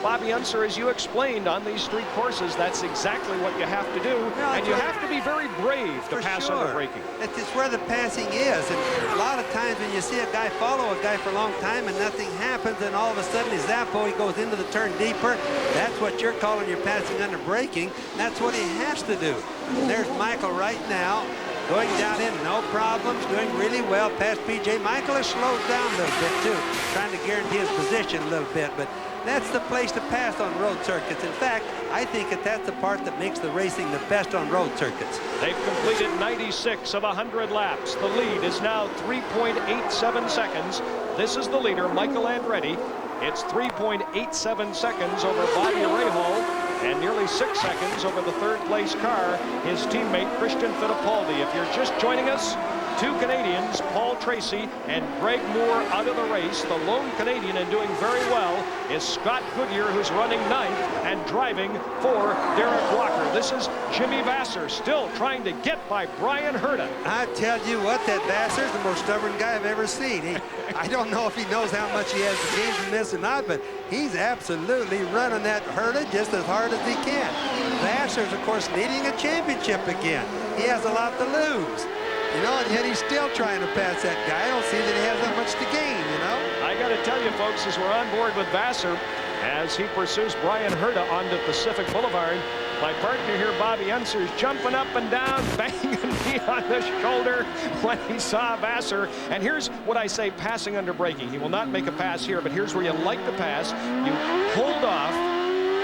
Bobby Unser, as you explained, on these street courses, that's exactly what you have to do. No, and you have to be very brave to pass under braking. It's where the passing is. And a lot of times when you see a guy follow a guy for a long time and nothing happens, and all of a sudden his Zappo, he goes into the turn deeper. That's what you're calling your passing under braking. That's what he has to do. And there's Michael right now, going down in, no problems, doing really well past PJ. Michael has slowed down a little bit too, trying to guarantee his position a little bit, but That's the place to pass on road circuits. In fact, I think that's the part that makes the racing the best on road circuits. They've completed 96 of 100 laps. The lead is now 3.87 seconds. This is the leader, Michael Andretti. It's 3.87 seconds over Bobby Rahal and nearly 6 seconds over the third place car, his teammate Christian Fittipaldi. If you're just joining us, 2 Canadians, Paul Tracy and Greg Moore, out of the race. The lone Canadian and doing very well is Scott Goodyear, who's running 9th and driving for Derek Walker. This is Jimmy Vasser, still trying to get by Brian Herta. I tell you what, that Vasser's the most stubborn guy I've ever seen. I don't know if he knows how much he has to gain from this or not, but he's absolutely running that Herta just as hard as he can. Vasser's, of course, needing a championship again. He has a lot to lose. You know, and yet he's still trying to pass that guy. I don't see that he has that much to gain, you know. I got to tell you, folks, as we're on board with Vasser, as he pursues Brian Herta onto Pacific Boulevard, my partner here, Bobby Unser, is jumping up and down, banging me on the shoulder when he saw Vasser. And here's what I say, passing under braking. He will not make a pass here, but here's where you like to pass. You hold off,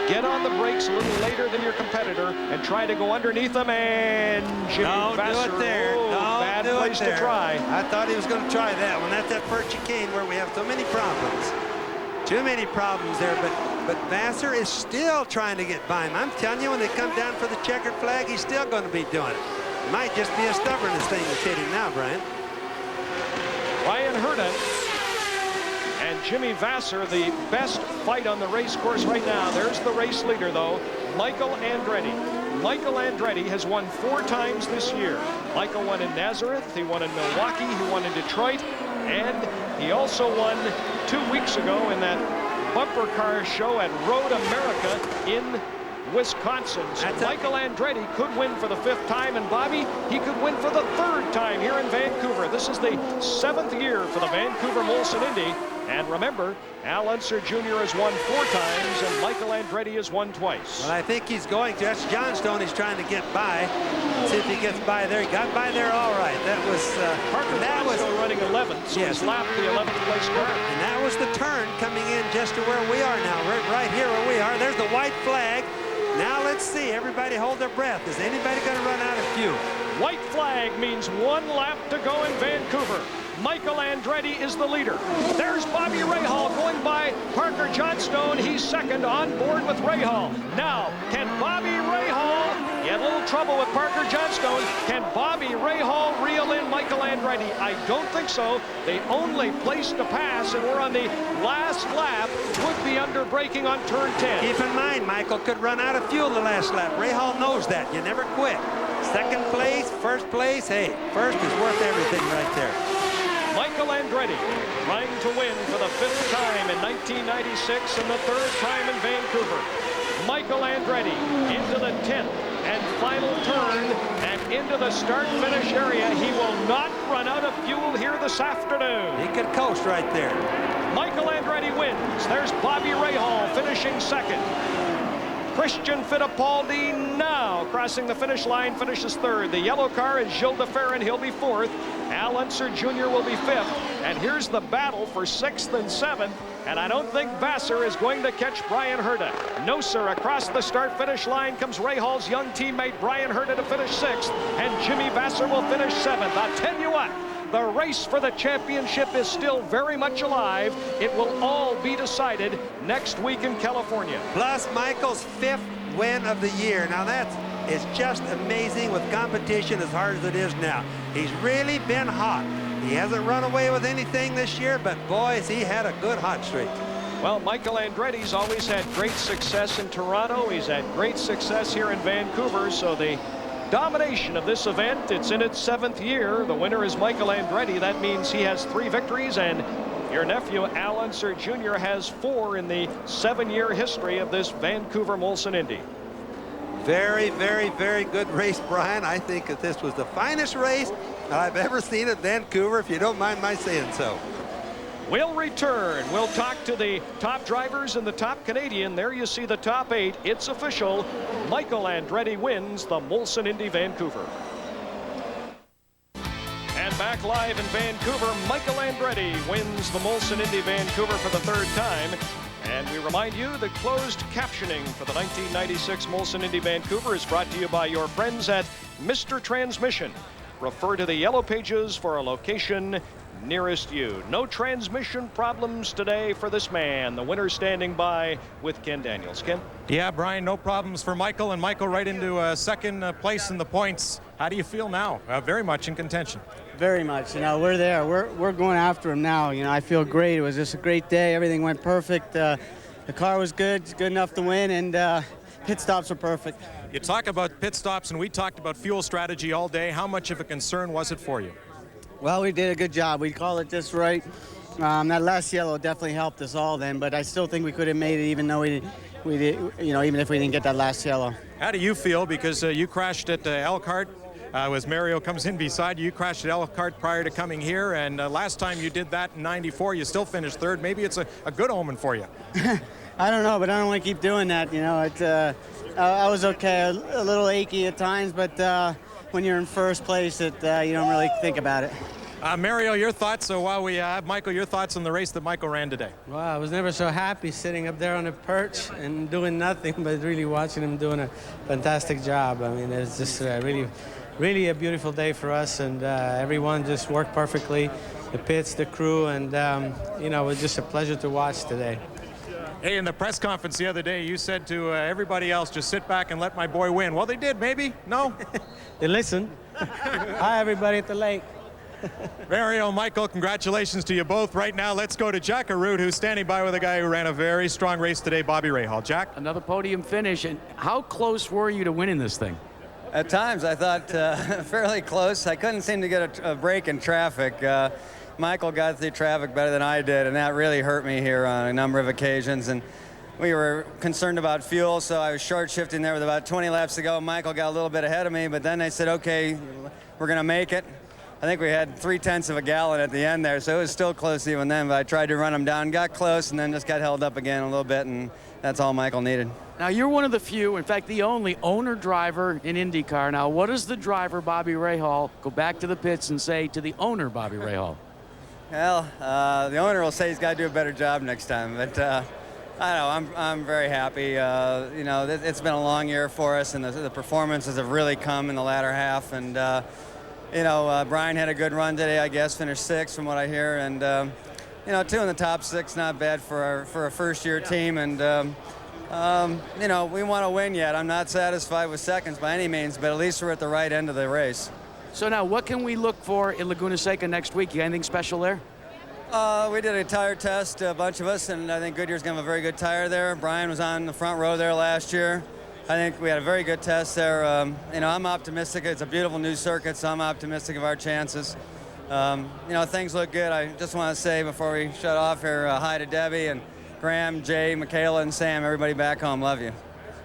get on the brakes a little later than your competitor, and try to go underneath them, and Jimmy Vasser. Do it there. Bad place to try. I thought he was going to try that one. That's that first chicane where we have so many problems. Too many problems there, but Vasser is still trying to get by him. I'm telling you, when they come down for the checkered flag, he's still going to be doing it. It might just be a stubbornness thing that's hitting now, Brian. Brian Herta and Jimmy Vasser, the best fight on the race course right now. There's the race leader, though, Michael Andretti. Michael Andretti has won 4 times this year. Michael won in Nazareth, he won in Milwaukee, he won in Detroit, and he also won 2 weeks ago in that bumper car show at Road America in Wisconsin. So Michael Andretti could win for the 5th time, and Bobby, he could win for the 3rd time here in Vancouver. This is the 7th year for the Vancouver Molson Indy. And remember, Al Unser Jr. has won 4 times, and Michael Andretti has won twice. Well, I think he's going to. That's Johnstone he's trying to get by. See if he gets by there. He got by there all right. That was Parker Johnstone running 11th, so yes, he's lapped the 11th place car. And that was the turn coming in just to where we are now. We're right here where we are. There's the white flag. Now let's see. Everybody hold their breath. Is anybody going to run out of fuel? White flag means 1 lap to go in Vancouver. Michael Andretti is the leader. There's Bobby Rahal going by Parker Johnstone. He's second on board with Rahal. Now, can Bobby Rahal, he had a little trouble with Parker Johnstone, can Bobby Rahal reel in Michael Andretti? I don't think so. The only place to pass, and we're on the last lap, would be under braking on turn 10. Keep in mind, Michael could run out of fuel the last lap. Rahal knows that. You never quit. 2nd place, 1st place, hey, 1st is worth everything right there. Michael Andretti trying to win for the 5th time in 1996 and the 3rd time in Vancouver. Michael Andretti into the 10th and final turn and into the start-finish area. He will not run out of fuel here this afternoon. He could coast right there. Michael Andretti wins. There's Bobby Rahal finishing 2nd. Christian Fittipaldi now crossing the finish line, finishes 3rd. The yellow car is Gilles de Ferran. He'll be 4th. Al Unser Jr. will be 5th. And here's the battle for 6th and 7th. And I don't think Vasser is going to catch Brian Herta. No, sir. Across the start-finish line comes Rahal's young teammate Brian Herta to finish 6th. And Jimmy Vasser will finish 7th. I'll tell you what. The race for the championship is still very much alive. It will all be decided next week in California. Plus Michael's 5th win of the year. Now that is just amazing with competition as hard as it is now. He's really been hot. He hasn't run away with anything this year, but boys, he had a good hot streak. Well, Michael Andretti's always had great success in Toronto. He's had great success here in Vancouver, so the domination of this event, it's in its 7th year. The winner is Michael Andretti. That means he has 3 victories, and your nephew Al Unser Jr. has 4 in the 7-year history of this Vancouver Molson Indy. Very, very, very good race, Brian. I think that this was the finest race I've ever seen at Vancouver, if you don't mind my saying so. We'll return. We'll talk to the top drivers and the top Canadian. There you see the top 8. It's official. Michael Andretti wins the Molson Indy Vancouver. And back live in Vancouver, Michael Andretti wins the Molson Indy Vancouver for the 3rd time. And we remind you that closed captioning for the 1996 Molson Indy Vancouver is brought to you by your friends at Mr. Transmission. Refer to the yellow pages for a location nearest you. No transmission problems today for this man. The winner standing by with Ken Daniels. Ken? Yeah, Brian, no problems for Michael, and Michael right into second place in the points. How do you feel now? Very much in contention. Very much. You know, we're there. We're going after him now. You know, I feel great. It was just a great day. Everything went perfect. The car was good. It's good enough to win, and pit stops were perfect. You talk about pit stops, and we talked about fuel strategy all day. How much of a concern was it for you? Well, we did a good job. We called it just right. That last yellow definitely helped us all then, but I still think we could have made it even though we did, you know, even if we didn't get that last yellow. How do you feel? Because you crashed at Elkhart. As Mario comes in beside you, you crashed at Elkhart prior to coming here, and last time you did that in '94, you still finished third. Maybe it's a good omen for you. I don't know, but I don't want to keep doing that. You know, I was okay, a little achy at times, but when you're in first place, you don't really think about it. Mario, your thoughts? So while we have Michael, your thoughts on the race that Michael ran today? Well, I was never so happy sitting up there on a perch and doing nothing, but really watching him doing a fantastic job. I mean, it's just really a beautiful day for us, and everyone just worked perfectly. The pits, the crew, and you know, it was just a pleasure to watch today. Hey, in the press conference the other day, you said to everybody else, just sit back and let my boy win. Well, they did, maybe? No? They listened. Hi, everybody at the lake. Mario, Michael, congratulations to you both. Right now, let's go to Jack Arute, who's standing by with a guy who ran a very strong race today, Bobby Rahal. Jack? Another podium finish. And how close were you to winning this thing? At times, I thought fairly close. I couldn't seem to get a break in traffic. Michael got through traffic better than I did, and that really hurt me here on a number of occasions. And we were concerned about fuel, so I was short shifting there with about 20 laps to go. Michael got a little bit ahead of me, but then they said, okay, we're going to make it. I think we had 0.3 of a gallon at the end there, so it was still close even then, but I tried to run him down, got close, and then just got held up again a little bit, and that's all Michael needed. Now, you're one of the few, in fact, the only owner-driver in IndyCar. Now, what does the driver, Bobby Rahal, go back to the pits and say to the owner, Bobby Rahal? Well, the owner will say he's got to do a better job next time, but I don't know, I'm very happy. You know, it's been a long year for us, and the performances have really come in the latter half, and you know, Brian had a good run today, I guess, finished 6th from what I hear, and you know, 2 in the top 6, not bad for a first-year team, and you know, we want to win yet. I'm not satisfied with seconds by any means, but at least we're at the right end of the race. So now, what can we look for in Laguna Seca next week? You got anything special there? We did a tire test, a bunch of us, and I think Goodyear's going to have a very good tire there. Brian was on the front row there last year. I think we had a very good test there. You know, I'm optimistic. It's a beautiful new circuit, so I'm optimistic of our chances. You know, things look good. I just want to say before we shut off here, hi to Debbie and Graham, Jay, Michaela, and Sam, everybody back home. Love you.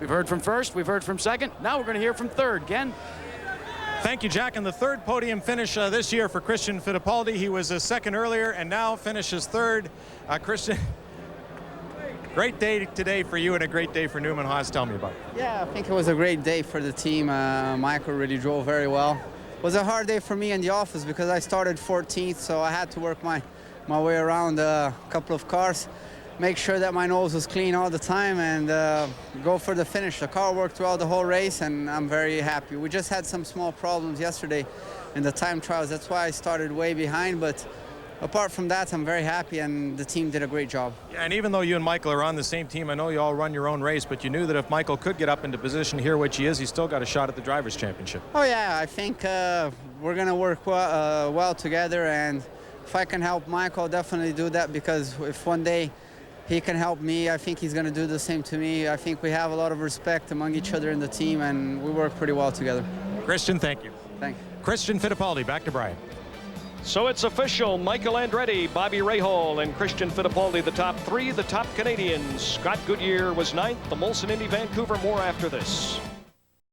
We've heard from first, we've heard from second. Now we're going to hear from third. Ken? Thank you, Jack. And the third podium finish this year for Christian Fittipaldi. He was second earlier and now finishes third. Christian, great day today for you and a great day for Newman Haas. Tell me about it. Yeah, I think it was a great day for the team. Michael really drove very well. It was a hard day for me in the office because I started 14th, so I had to work my way around a couple of cars, make sure that my nose was clean all the time, and go for the finish. The car worked throughout the whole race, and I'm very happy. We just had some small problems yesterday in the time trials. That's why I started way behind, but apart from that, I'm very happy, and the team did a great job. Yeah, and even though you and Michael are on the same team, I know you all run your own race, but you knew that if Michael could get up into position here, which he is, he's still got a shot at the Drivers' Championship. Oh, yeah, I think we're going to work well together, and if I can help Michael, I'll definitely do that, because if one day he can help me, I think he's going to do the same to me. I think we have a lot of respect among each other in the team, and we work pretty well together. Christian, thank you. Thanks. Christian Fittipaldi, back to Brian. So it's official. Michael Andretti, Bobby Rahal, and Christian Fittipaldi, the top 3, the top Canadians. Scott Goodyear was 9th. The Molson Indy Vancouver, more after this.